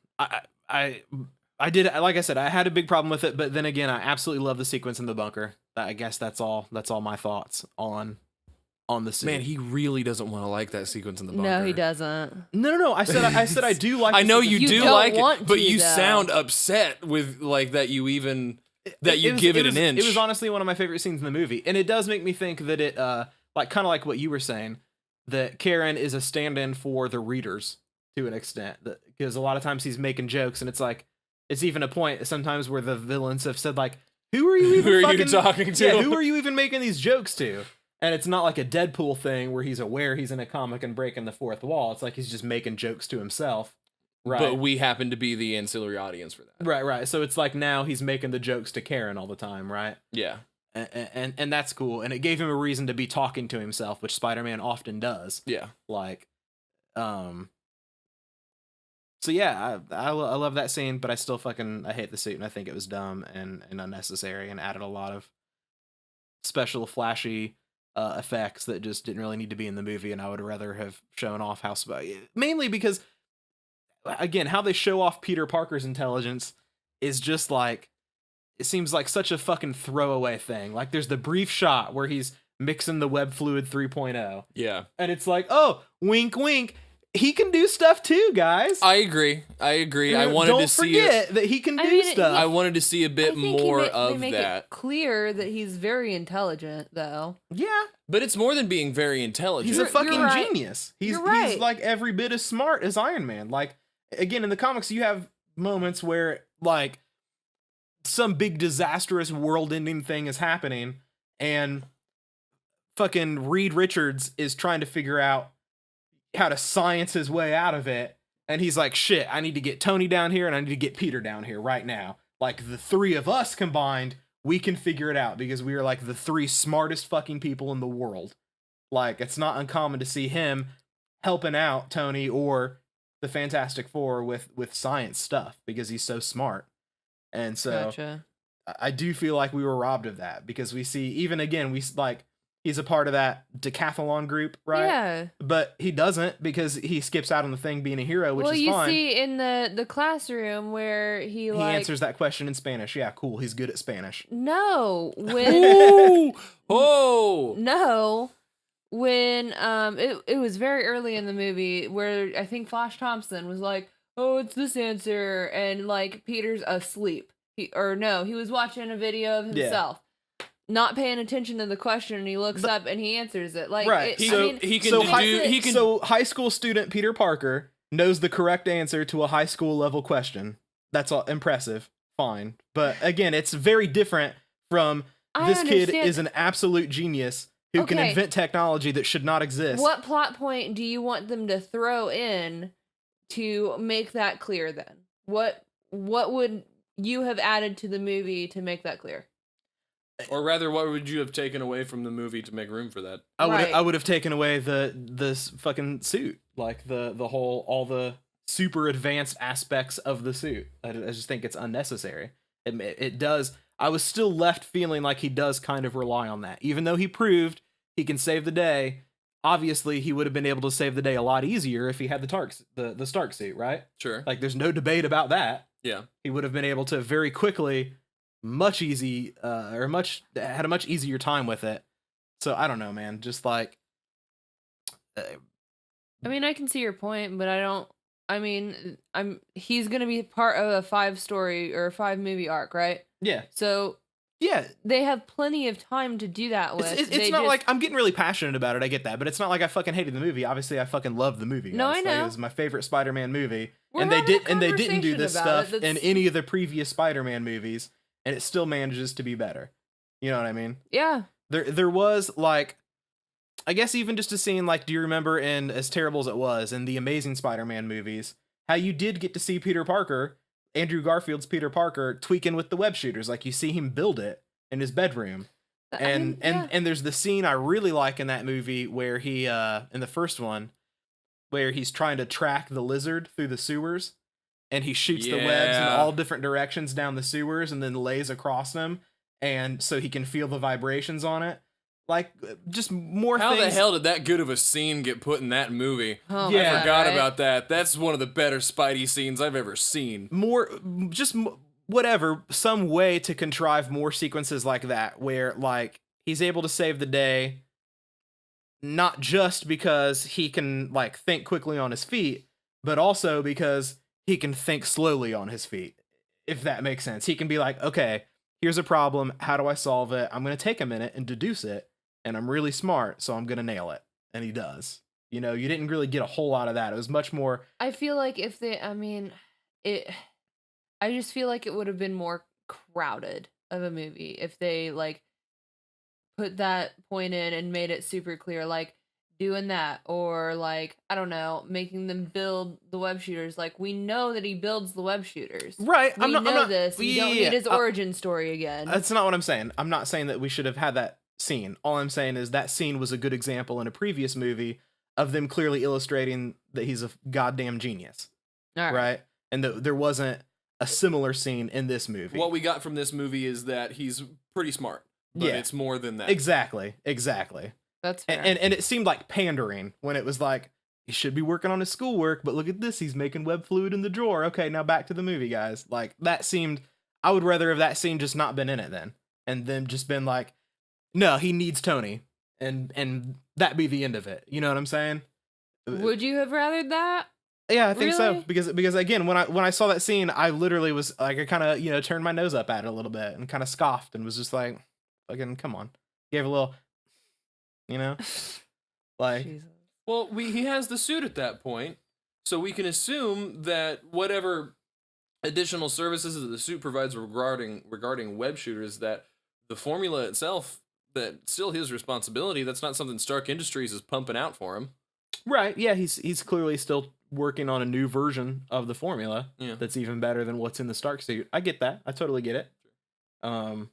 I did, like I said, I had a big problem with it, but then again, I absolutely love the sequence in the bunker. I guess that's all my thoughts on the suit. Man, he really doesn't want to like that sequence in the bunker. No, he doesn't. No. I said I do like. I know the you sequence. You do don't like want it, but to, you though. sound upset with like that you even that you was- give it was- an inch. It was honestly one of my favorite scenes in the movie, and it does make me think that it like kind of like what you were saying, that Karen is a stand-in for the readers to an extent, because a lot of times he's making jokes, and it's like it's even a point sometimes where the villains have said like, who are you even Who are you fucking talking to? Yeah, who are you even making these jokes to? And it's not like a Deadpool thing where he's aware he's in a comic and breaking the fourth wall. It's like he's just making jokes to himself. Right. But we happen to be the ancillary audience for that. Right. So it's like now he's making the jokes to Karen all the time, right? Yeah. And that's cool. And it gave him a reason to be talking to himself, which Spider-Man often does. Yeah. Like, so yeah, I love that scene, but I still I hate the suit, and I think it was dumb and unnecessary, and added a lot of special flashy effects that just didn't really need to be in the movie, and I would rather have shown off how mainly because, again, how they show off Peter Parker's intelligence is just like, it seems like such a fucking throwaway thing. Like there's the brief shot where he's mixing the web fluid 3.0, Yeah. and it's like, oh, wink wink, he can do stuff too, guys. I agree. I wanted Don't to see forget that he can do mean, stuff. I wanted to see a bit more they of make that. it clear that he's very intelligent, though. Yeah, But it's more than being very intelligent. he's a fucking right. genius. He's You're right. he's like every bit as smart as Iron Man. Like, again, in the comics, you have moments where like some big disastrous world-ending thing is happening, and fucking Reed Richards is trying to figure out how to science his way out of it, and he's like, shit, I need to get Tony down here and I need to get Peter down here right now. Like, the three of us combined, we can figure it out because we are like the three smartest fucking people in the world. Like, it's not uncommon to see him helping out Tony or the Fantastic Four with science stuff because he's so smart. And so Gotcha. I do feel like we were robbed of that, because we see, even again, he's a part of that decathlon group, right? Yeah. But he doesn't, because he skips out on the thing being a hero, which Well, is you fine. see in the classroom where he Answers that question in Spanish. Yeah, cool. He's good at Spanish. No, when Ooh! Oh! no, when it was very early in the movie where I think Flash Thompson was like, "Oh, it's this answer," and like Peter's asleep. He was watching a video of himself. not paying attention to the question, and he looks up and he answers it. Like, Right. so high school student Peter Parker knows the correct answer to a high school level question. That's all impressive. Fine. But again, it's very different from this kid is an absolute genius who can invent technology that should not exist. What plot point do you want them to throw in to make that clear then? What would you have added to the movie to make that clear? Or rather, what would you have taken away from the movie to make room for that? I would have taken away this fucking suit, like the whole, all the super advanced aspects of the suit. I just think it's unnecessary. It does. I was still left feeling like he does kind of rely on that, even though he proved he can save the day. Obviously, he would have been able to save the day a lot easier if he had the Stark suit, right? Sure. Like, there's no debate about that. Yeah. He would have been able to very quickly, had a much easier time with it. So I don't know, man. Just like, I mean, I can see your point, but I don't. I mean, he's gonna be part of a 5-story or a 5-movie arc, right? Yeah. So yeah, they have plenty of time to do that with. It's not like I'm getting really passionate about it. I get that, but it's not like I fucking hated the movie. Obviously, I fucking love the movie. Guys. No, I know. Like, it was my favorite Spider-Man movie, We're and they didn't do conversation this about stuff it. in any of the previous Spider-Man movies, and it still manages to be better. You know what I mean? Yeah. There was, like, I guess even just a scene, like, do you remember, in as terrible as it was, in the Amazing Spider-Man movies, how you did get to see Peter Parker, Andrew Garfield's Peter Parker, tweaking with the web shooters. Like, you see him build it in his bedroom. And there's the scene I really like in that movie where he, in the first one, where he's trying to track the lizard through the sewers, and he shoots the webs in all different directions down the sewers and then lays across them, and so he can feel the vibrations on it. Like, just more How things. the hell did that good of a scene get put in that movie? Oh, Yeah. I forgot right? about that. That's one of the better Spidey scenes I've ever seen. Whatever, some way to contrive more sequences like that, where, like, he's able to save the day, not just because he can, like, think quickly on his feet, but also because he can think slowly on his feet, if that makes sense. He can be like, okay, here's a problem, how do I solve it? I'm going to take a minute and deduce it, and I'm really smart, so I'm going to nail it. And he does. You know, you didn't really get a whole lot of that. It was much more... I feel like if they, I just feel like it would have been more crowded of a movie if they, like, put that point in and made it super clear, like, doing that, or, like, I don't know, making them build the web shooters. Like, we know that he builds the web shooters. Right. We don't need his origin story again. That's not what I'm saying. I'm not saying that we should have had that scene. All I'm saying is that scene was a good example in a previous movie of them clearly illustrating that he's a goddamn genius. All right? And there wasn't a similar scene in this movie. What we got from this movie is that he's pretty smart, but it's more than that. Exactly. That's fair. And it seemed like pandering when it was like, he should be working on his schoolwork, but look at this, he's making web fluid in the drawer. Okay, now back to the movie, guys. Like, that seemed, I would rather have that scene just not been in it then, and then just been like, no, he needs Tony, and that be the end of it. You know what I'm saying? Would you have rathered that? Yeah, I think so. Really? Because again, when I saw that scene, I literally was like, I kind of, you know, turned my nose up at it a little bit and kind of scoffed and was just like, fucking, come on. Gave a little, you know, like. Jesus. Well, he has the suit at that point, so we can assume that whatever additional services that the suit provides regarding web shooters, that the formula itself, that's still his responsibility. That's not something Stark Industries is pumping out for him. Right. Yeah, he's clearly still working on a new version of the formula that's even better than what's in the Stark suit. I get that. I totally get it. But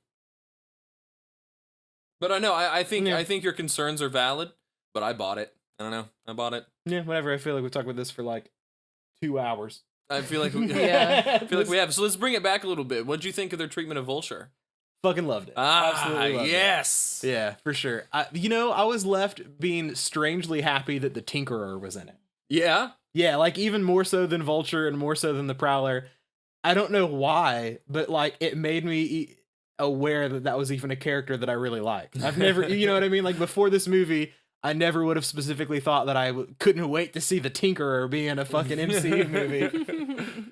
I know I think your concerns are valid, but I bought it. I don't know. I bought it. Yeah, whatever. I feel like we talked about this for like 2 hours. I feel like we, Yeah. I feel like we have. So let's bring it back a little bit. What'd you think of their treatment of Vulture? Fucking loved it. Absolutely loved yes. it. Yeah, for sure. I was left being strangely happy that the Tinkerer was in it. Yeah. Yeah, like even more so than Vulture and more so than the Prowler. I don't know why, but like it made me aware that was even a character that I really like. I've never, you know what I mean? Like before this movie, I never would have specifically thought that I couldn't wait to see the Tinkerer be in a fucking MCU movie.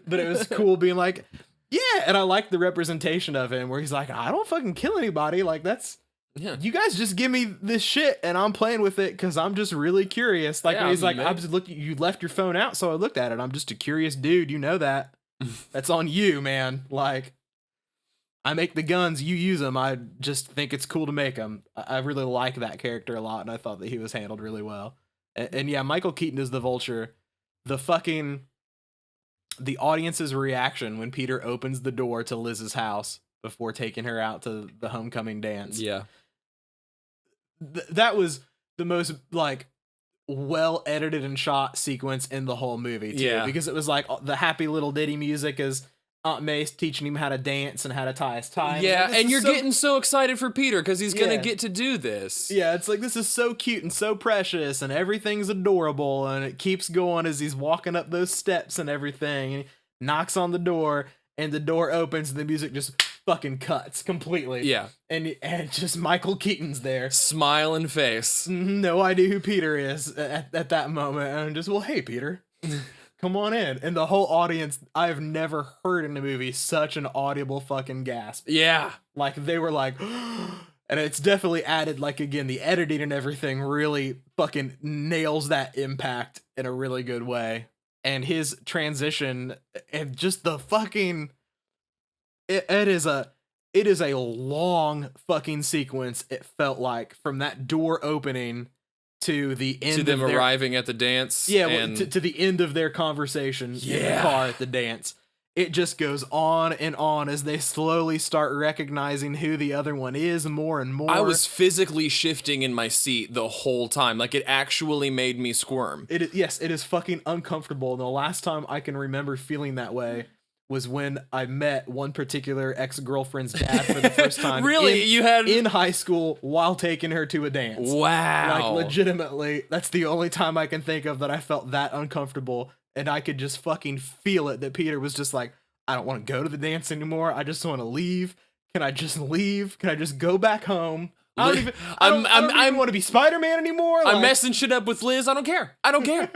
But it was cool being like, yeah, and I like the representation of him where he's like, I don't fucking kill anybody. Like that's Yeah. You guys just give me this shit and I'm playing with it because I'm just really curious. Like, Yeah, when he's like, man. I was looking, you left your phone out, so I looked at it. I'm just a curious dude. You know that. That's on you, man. Like, I make the guns, you use them. I just think it's cool to make them. I really like that character a lot, and I thought that he was handled really well. And yeah, Michael Keaton is the Vulture. The audience's reaction when Peter opens the door to Liz's house before taking her out to the homecoming dance. Yeah. That was the most like well edited and shot sequence in the whole movie too, Yeah. because it was like the happy little ditty music as Aunt May's teaching him how to dance and how to tie his tie. Yeah, This and is you're so- getting so excited for Peter because he's gonna Yeah. get to do this. Yeah, it's like, this is so cute and so precious and everything's adorable, and it keeps going as he's walking up those steps and everything, and he knocks on the door and the door opens and the music just fucking cuts completely. Yeah. And just Michael Keaton's there. Smiling face. No idea who Peter is at that moment. And I'm just, well, hey, Peter, come on in. And the whole audience, I've never heard in a movie such an audible fucking gasp. Yeah. Like, they were like, and it's definitely added, like, again, the editing and everything really fucking nails that impact in a really good way. And his transition and just the fucking, it is a long fucking sequence. It felt like, from that door opening to the end To them of their, arriving at the dance. yeah, and to the end of their conversation in the Yeah. car at the dance. It just goes on and on as they slowly start recognizing who the other one is more and more. I was physically shifting in my seat the whole time. Like, it actually made me squirm. Yes, it is fucking uncomfortable. And the last time I can remember feeling that way was when I met one particular ex-girlfriend's dad for the first time. Really? You had... in high school while taking her to a dance. Wow. Like, legitimately, that's the only time I can think of that I felt that uncomfortable, and I could just fucking feel it, that Peter was just like, I don't want to go to the dance anymore. I just want to leave. Can I just leave? Can I just go back home? I don't even want to be Spider-Man anymore. I'm Like, messing shit up with Liz. I don't care. I don't care.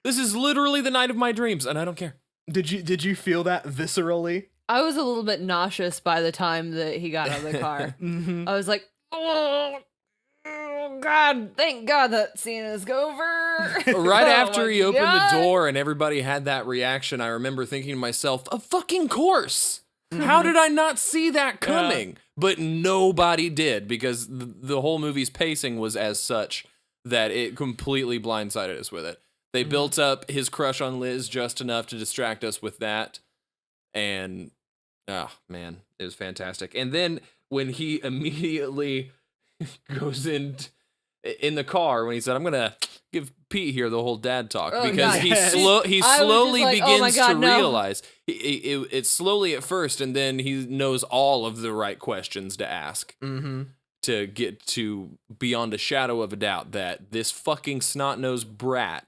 This is literally the night of my dreams, and I don't care. Did you feel that viscerally? I was a little bit nauseous by the time that he got out of the car. Mm-hmm. I was like, oh, God, thank God that scene is over. Right Oh after my he opened God. the door and everybody had that reaction, I remember thinking to myself, of fucking course. How did I not see that coming? But nobody did, because the whole movie's pacing was as such that it completely blindsided us with it. They built up his crush on Liz just enough to distract us with that. And, oh, man, it was fantastic. And then when he immediately goes in the car, when he said, I'm going to give Pete here the whole dad talk, Oh, because God. he I was slowly just like, oh my begins God, to no. realize it's slowly at first, and then he knows all of the right questions to ask. Mm-hmm. To get to beyond a shadow of a doubt that this fucking snot-nosed brat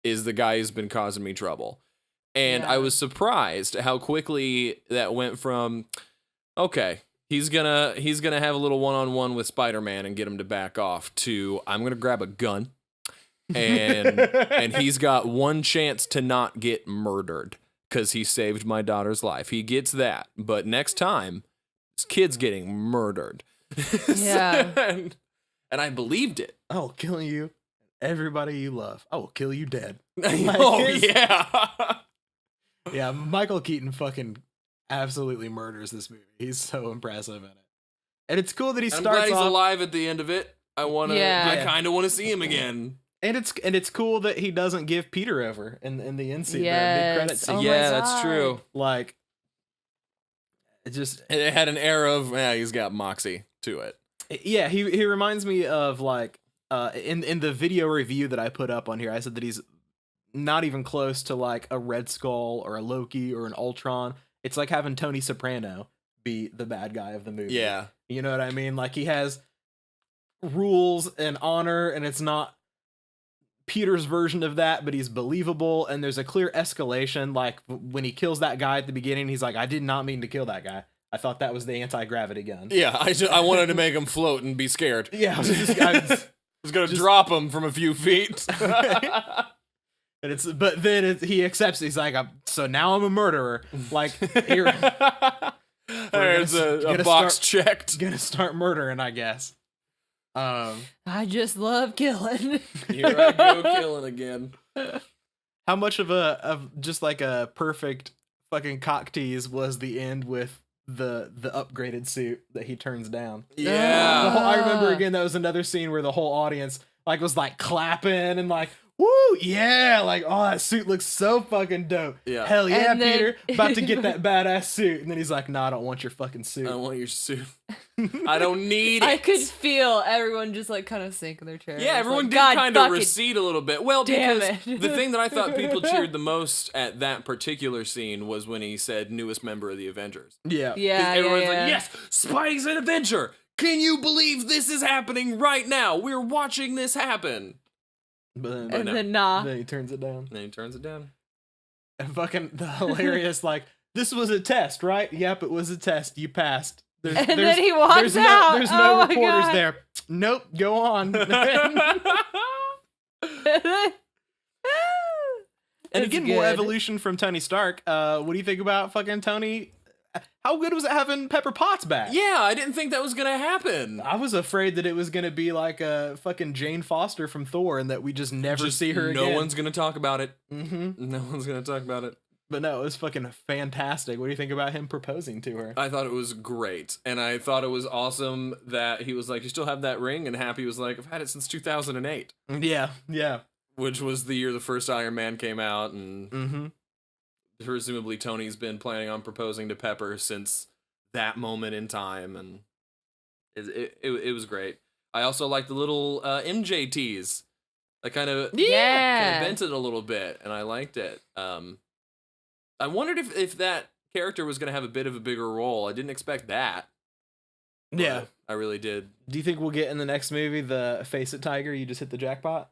is the guy who's been causing me trouble. And Yeah. I was surprised how quickly that went from, okay, he's gonna have a little one-on-one with Spider-Man and get him to back off, to I'm gonna grab a gun and he's got one chance to not get murdered because he saved my daughter's life. He gets that, but next time, this kid's getting murdered. Yeah. and I believed it. I will kill you, everybody you love. I will kill you dead. Oh, his- yeah. Yeah, Michael Keaton fucking absolutely murders this movie. He's so impressive in it. And it's cool that he I'm starts glad he's off, alive at the end of it. I Yeah. kind of want to see him again. and it's cool that he doesn't give Peter over in the end scene, the Yes. mid-credit scene. Oh my Yeah, that's God. true. Like, it just, It had an air of, yeah, he's got moxie to it. yeah, he reminds me of, like, in the video review that I put up on here, I said that he's not even close to like a Red Skull or a Loki or an Ultron. It's like having Tony Soprano be the bad guy of the movie. Yeah. You know what I mean? Like, he has rules and honor, and it's not Peter's version of that, but he's believable, and there's a clear escalation. Like, when he kills that guy at the beginning, he's like, I did not mean to kill that guy. I thought that was the anti-gravity gun. Yeah, I wanted to make him float and be scared. Yeah, I was going to drop him from a few feet. and but then he accepts. He's like, so now I'm a murderer. Like, here, All right, There's a Gonna box checked. Gonna start murdering, I guess. I just love killing. Here I go killing again. How much of just like a perfect fucking cock tease was the end with the upgraded suit that he turns down? Yeah. I remember again that was another scene where the whole audience like was like clapping and like, woo, yeah, like, oh, that suit looks so fucking dope. Yeah. Hell yeah, And then- Peter, about to get that badass suit. And then he's like, no, I don't want your fucking suit. I don't want your suit. I don't need it. I could feel everyone just like kind of sink in their chairs. Yeah, everyone like, did God kind of fucking recede a little bit. Well, damn because it. the thing that I thought people cheered the most at that particular scene was when he said newest member of the Avengers. Yeah. Yeah, Everyone's yeah, like, yeah. yes, Spidey's an Avenger. Can you believe this is happening right now? We're watching this happen. But then, And no. then nah. then he turns it down. And then he turns it down. And fucking the hilarious, like, this was a test, right? Yep, it was a test. You passed. And then he walks there's out. There's Oh no my reporters God. there. Nope, go on. And And It's again, more good. evolution from Tony Stark. What do you think about fucking Tony? How good was it having Pepper Potts back? Yeah, I didn't think that was gonna happen. I was afraid that it was gonna be like a fucking Jane Foster from Thor, and that we just never see her no again. one's gonna talk about it. Mm-hmm. No one's gonna talk about it. But no, it was fucking fantastic. What do you think about him proposing to her? I thought it was great, and I thought it was awesome that he was like, "You still have that ring?" And Happy was like, "I've had it since 2008," Yeah, yeah. which was the year the first Iron Man came out, and Mm-hmm. presumably Tony's been planning on proposing to Pepper since that moment in time, and it was great. I also liked the little MJ tease. I kind of Yeah. bent it a little bit, and I liked it. I wondered if that character was going to have a bit of a bigger role. I didn't expect that. but Yeah. I really did. Do you think we'll get in the next movie the Face It Tiger? You just hit the jackpot,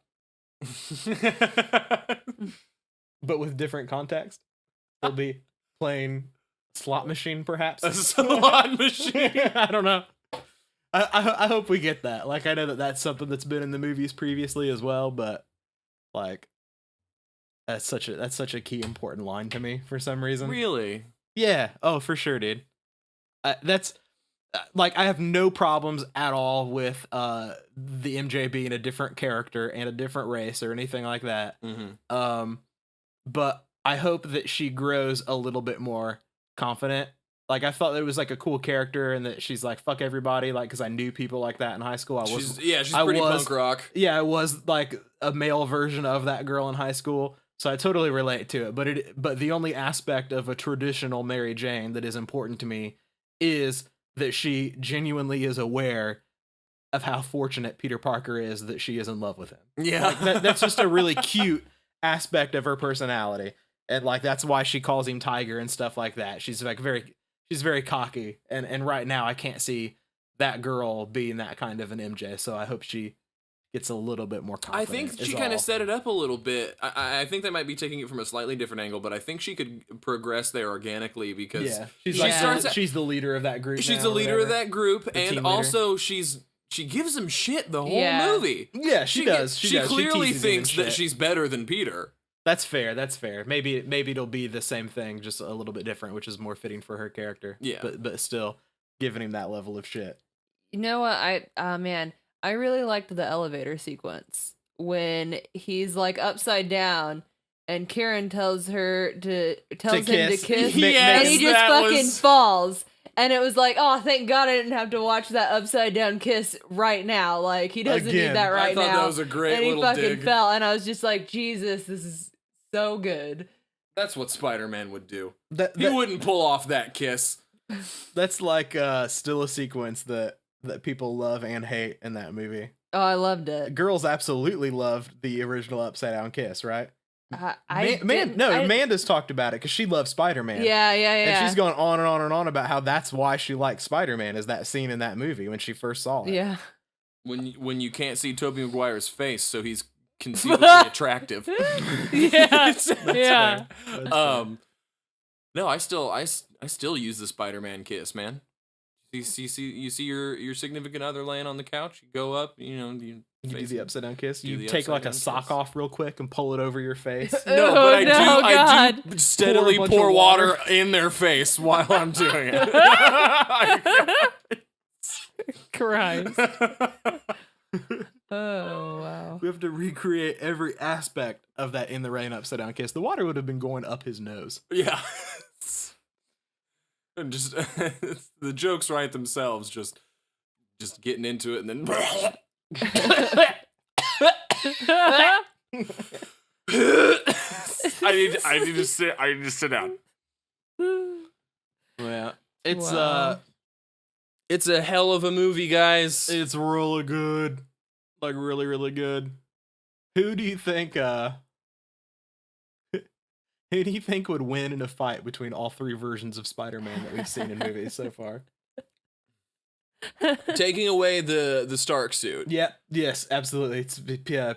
but with different context. They'll be playing slot machine, perhaps. A slot machine. I don't know. I hope we get that. Like, I know that that's something that's been in the movies previously as well, but like that's such a key important line to me for some reason. Really? Yeah. Oh, for sure, dude. That's like, I have no problems at all with the MJ being a different character and a different race or anything like that. Mm-hmm. But I hope that she grows a little bit more confident. Like, I thought it was like a cool character, and that she's like, fuck everybody, like, because I knew people like that in high school. She's I pretty was- punk rock. Yeah, I was like a male version of that girl in high school, so I totally relate to it. But the only aspect of a traditional Mary Jane that is important to me is that she genuinely is aware of how fortunate Peter Parker is that she is in love with him. Yeah. Like, that's just a really cute aspect of her personality, and like that's why she calls him Tiger and stuff like that. She's very cocky, and right now I can't see that girl being that kind of an MJ. So I hope she gets a little bit more I confident. think she kind of set it up a little bit. I think they might be taking it from a slightly different angle, but I think she could progress there organically because yeah, she's She like starts she's the leader of that group. she's now the or leader of whatever. that group, The team and leader. also she gives him shit the whole Yeah. movie. Yeah, she does. She does. clearly teases him and thinks that shit. she's better than Peter. That's fair. That's fair. Maybe it'll be the same thing, just a little bit different, which is more fitting for her character. Yeah. but still giving him that level of shit. You know what? I really liked the elevator sequence when he's like upside down and Karen tells him to kiss. Yes, And he just that fucking was- falls. And it was like, oh, thank God I didn't have to watch that upside down kiss right now. Like, he doesn't Again, need that right I thought now. that was a great and he little fucking dig. fell. And I was just like, Jesus, this is so good. That's what Spider-Man would do. That, He wouldn't pull off that kiss. that's like still a sequence that people love and hate in that movie. Oh, I loved it. Girls absolutely loved the original upside down kiss, right? Didn't- Amanda's talked about it because she loves Spider-Man. Yeah. And she's going on and on and on about how that's why she likes Spider-Man, is that scene in that movie when she first saw it. Yeah. When you can't see Tobey Maguire's face, so he's conceivably attractive. Yeah. That's Yeah. fair. That's fair. No, I still use the Spider-Man kiss, man. You see your significant other laying on the couch. You go up, you You do face the him. upside down kiss. Do You the take like a upside sock down kiss. off real quick and pull it over your face. No, Oh, but I no, do God. steadily Pour a bunch pour of water water. in their face while I'm doing it. Christ. Oh, wow. We have to recreate every aspect of that in the rain upside down kiss. The water would have been going up his nose. Yeah. And just the jokes write themselves, just getting into it and then I need to sit down. Yeah. It's Wow. It's a hell of a movie, guys. it's really good. Like really, really good. Who do you think who do you think would win in a fight between all three versions of Spider-Man that we've seen in movies so far? Taking away the Stark suit. Yeah, yes, absolutely. It's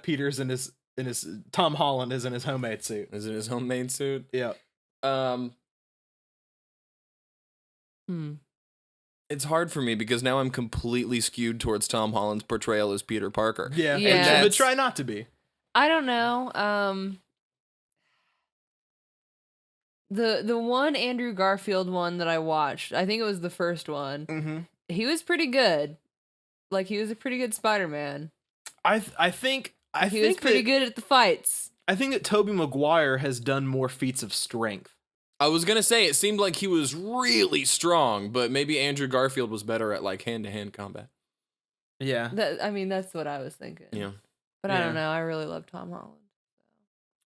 Peter's in his Tom Holland is in his homemade suit. Is it his homemade suit? Yeah. It's hard for me because now I'm completely skewed towards Tom Holland's portrayal as Peter Parker. Yeah. Yeah. But try not to be. I don't know. The one Andrew Garfield one that I watched, I think it was the first one. Mm-hmm. He was pretty good. Like, he was a pretty good Spider-Man. I think He was pretty good at the fights. I think that Tobey Maguire has done more feats of strength. I was gonna say it seemed like he was really strong, but maybe Andrew Garfield was better at like hand-to-hand combat. Yeah. That's what I was thinking. Yeah. But I Yeah. don't know. I really love Tom Holland.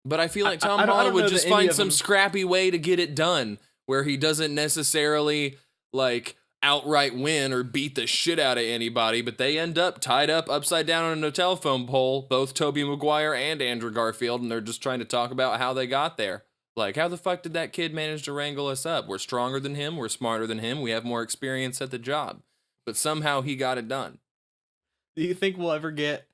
But I feel like Tom I don't Holland know would that just any find of some them- scrappy way to get it done where he doesn't necessarily like outright win or beat the shit out of anybody, but they end up tied up upside down on a telephone pole, both Tobey Maguire and Andrew Garfield, and they're just trying to talk about how they got there. Like, how the fuck did that kid manage to wrangle us up? We're stronger than him, we're smarter than him, we have more experience at the job. But somehow he got it done. Do you think we'll ever get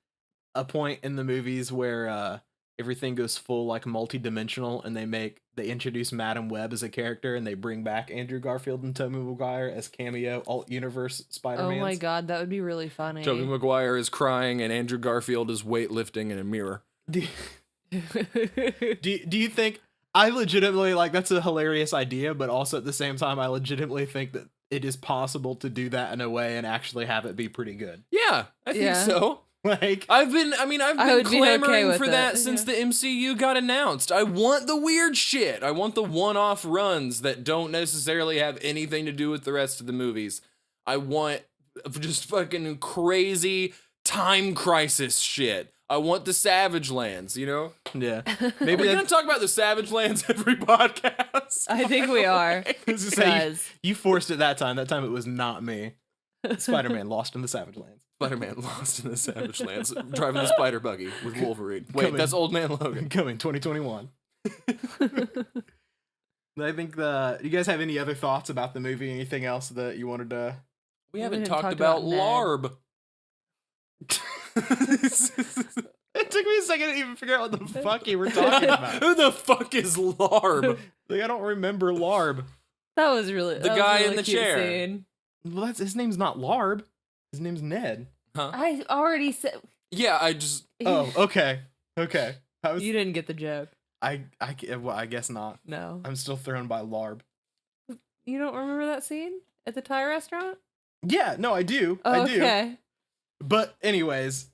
a point in the movies where everything goes full like multi-dimensional and they introduce Madam Web as a character and they bring back Andrew Garfield and Tobey Maguire as cameo alt universe Spider-Man? Oh my god, that would be really funny. Tobey Maguire is crying and Andrew Garfield is weightlifting in a mirror. Do you think I legitimately like that's a hilarious idea, but also at the same time I legitimately think that it is possible to do that in a way and actually have it be pretty good. Yeah, I think Yeah. so. Like I've been I clamoring would be okay with for it, that since the MCU got announced. I want the weird shit. I want the one-off runs that don't necessarily have anything to do with the rest of the movies. I want just fucking crazy time crisis shit. I want the Savage Lands, you know? yeah. Are Maybe we gonna that's talk about the Savage Lands every podcast? I think we are. to say Guys. you forced it that time. That time it was not me. Spider-Man lost in the Savage Lands. Spider-Man lost in the Savage Lands, driving the spider buggy with Wolverine. Wait, Coming. that's Old Man Logan. Coming 2021. I think you guys have any other thoughts about the movie? Anything else that you wanted to? We We haven't didn't talked talk about about Ned. LARB. It took me a second to even figure out what the fuck you were talking about. Who the fuck is LARB? Like I don't remember Larb. That was really The that was a guy in really the cute chair. scene. Well, his name's not Larb. His name's Ned. Huh? I already said. Yeah, I just Oh, okay. I was. You didn't get the joke. Well, I guess not. No, I'm still thrown by Larb. you don't remember that scene at the Thai restaurant? Yeah, no, I do. Oh, I do. okay. But anyways,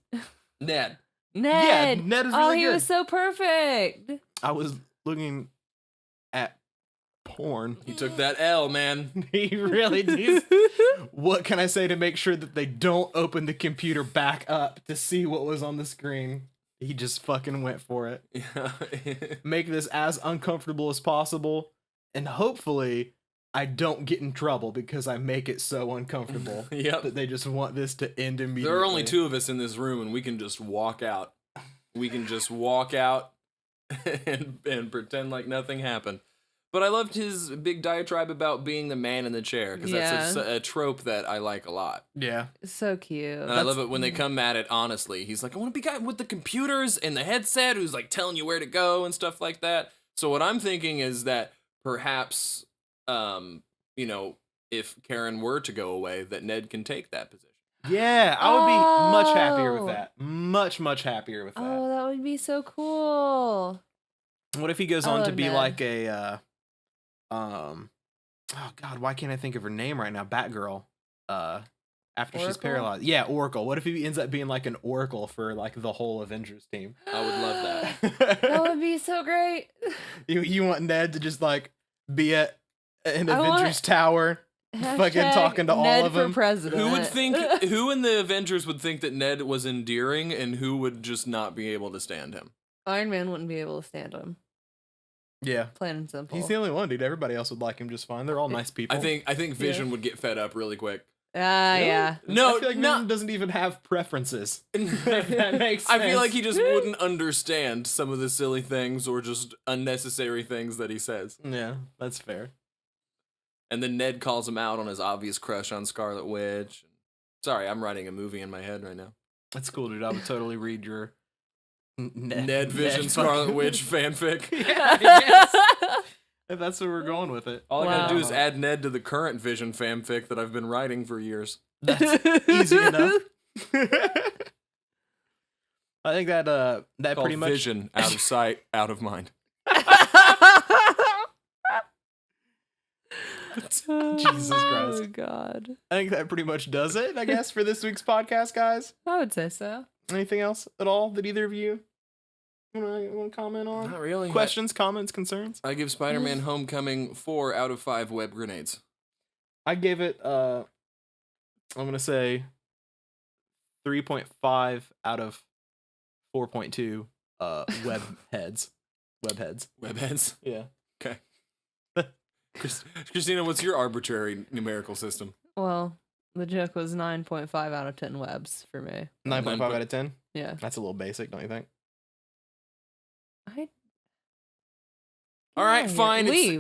Ned. Ned. yeah, Ned is Oh, really he good. was so perfect. I was looking at porn. He took that L, man. He really did. What can I say to make sure that they don't open the computer back up to see what was on the screen? He just fucking went for it. Yeah. Make this as uncomfortable as possible, and hopefully I don't get in trouble because I make it so uncomfortable Yep. that they just want this to end immediately. There are only two of us in this room, and we can just walk out. We can just walk out and pretend like nothing happened. But I loved his big diatribe about being the man in the chair, because that's a trope that I like a lot. Yeah. So cute. And I love it when they come at it honestly. He's like, I want to be guy with the computers and the headset who's like telling you where to go and stuff like that. So what I'm thinking is that perhaps, you know, if Karen were to go away, that Ned can take that position. Yeah, I would be much happier with that. Much happier with that. Oh, that would be so cool. What if he goes I on to love be Ned. like a oh god, why can't I think of her name right now? Batgirl. After she's Oracle? paralyzed. Yeah, Oracle. What if he ends up being like an Oracle for like the whole Avengers team? I would love that. That would be so great. You want Ned to just like be at an I want- Avengers tower, fucking Hashtag talking to all Ned of for them. president. Who would think? Who in the Avengers would think that Ned was endearing, and who would just not be able to stand him? Iron Man wouldn't be able to stand him. Yeah. Plain and simple. He's the only one, dude. Everybody else would like him just fine. They're all nice people. I think Vision would get fed up really quick. Really? Yeah. No, I feel like no. Vision doesn't even have preferences. If that makes I feel sense. like he just wouldn't understand some of the silly things or just unnecessary things that he says. Yeah, that's fair. And then Ned calls him out on his obvious crush on Scarlet Witch. Sorry, I'm writing a movie in my head right now. That's cool, dude. I would totally read your Ned Vision Scarlet Witch fanfic. Yeah, I guess. If that's where we're going with it. All I gotta do is Wow. add Ned to the current Vision fanfic that I've been writing for years. That's easy enough. I think that that Called pretty much Vision, out of sight, out of mind. Jesus Oh Christ. God. I think that pretty much does it, I guess, for this week's podcast, guys. I would say so. Anything else at all that either of you want to comment on? Not really. Questions, comments, concerns? I give Spider-Man Homecoming 4 out of 5 web grenades. I gave it I'm gonna say 3.5 out of 4.2 web heads. Web heads. Webheads. Yeah. Okay. Christina, what's your arbitrary numerical system? Well, the joke was 9.5 out of 10 webs for me. 9.5 out of 10. Yeah. That's a little basic, don't you think? All right, fine. Leave.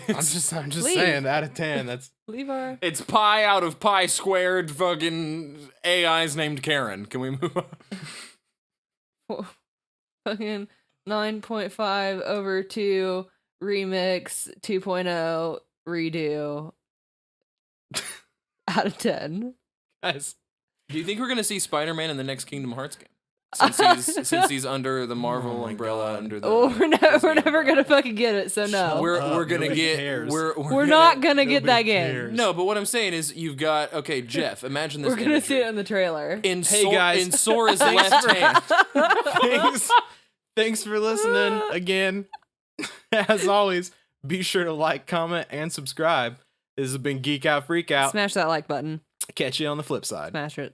I'm just Leave. saying, out of 10, that's Leave our. It's pi out of pi squared. Fucking AI's named Karen. Can we move on? Fucking 9.5 over 2 remix 2.0 redo out of 10. guys. Do you think we're gonna see Spider-Man in the next Kingdom Hearts game? Since he's under the Marvel Oh my umbrella, God. under the Oh, we're never Disney gonna umbrella. fucking get it. So no, We're Up, gonna nobody get cares. we're not gonna get that Nobody game. cares. No, but what I'm saying is you've got Jeff. Imagine this. We're gonna see imagery. it in the trailer. in Hey, guys. in Sora's left hand. Thanks for listening again. As always, be sure to like, comment, and subscribe. This has been Geek Out Freakout. Smash that like button. Catch you on the flip side. Smash it.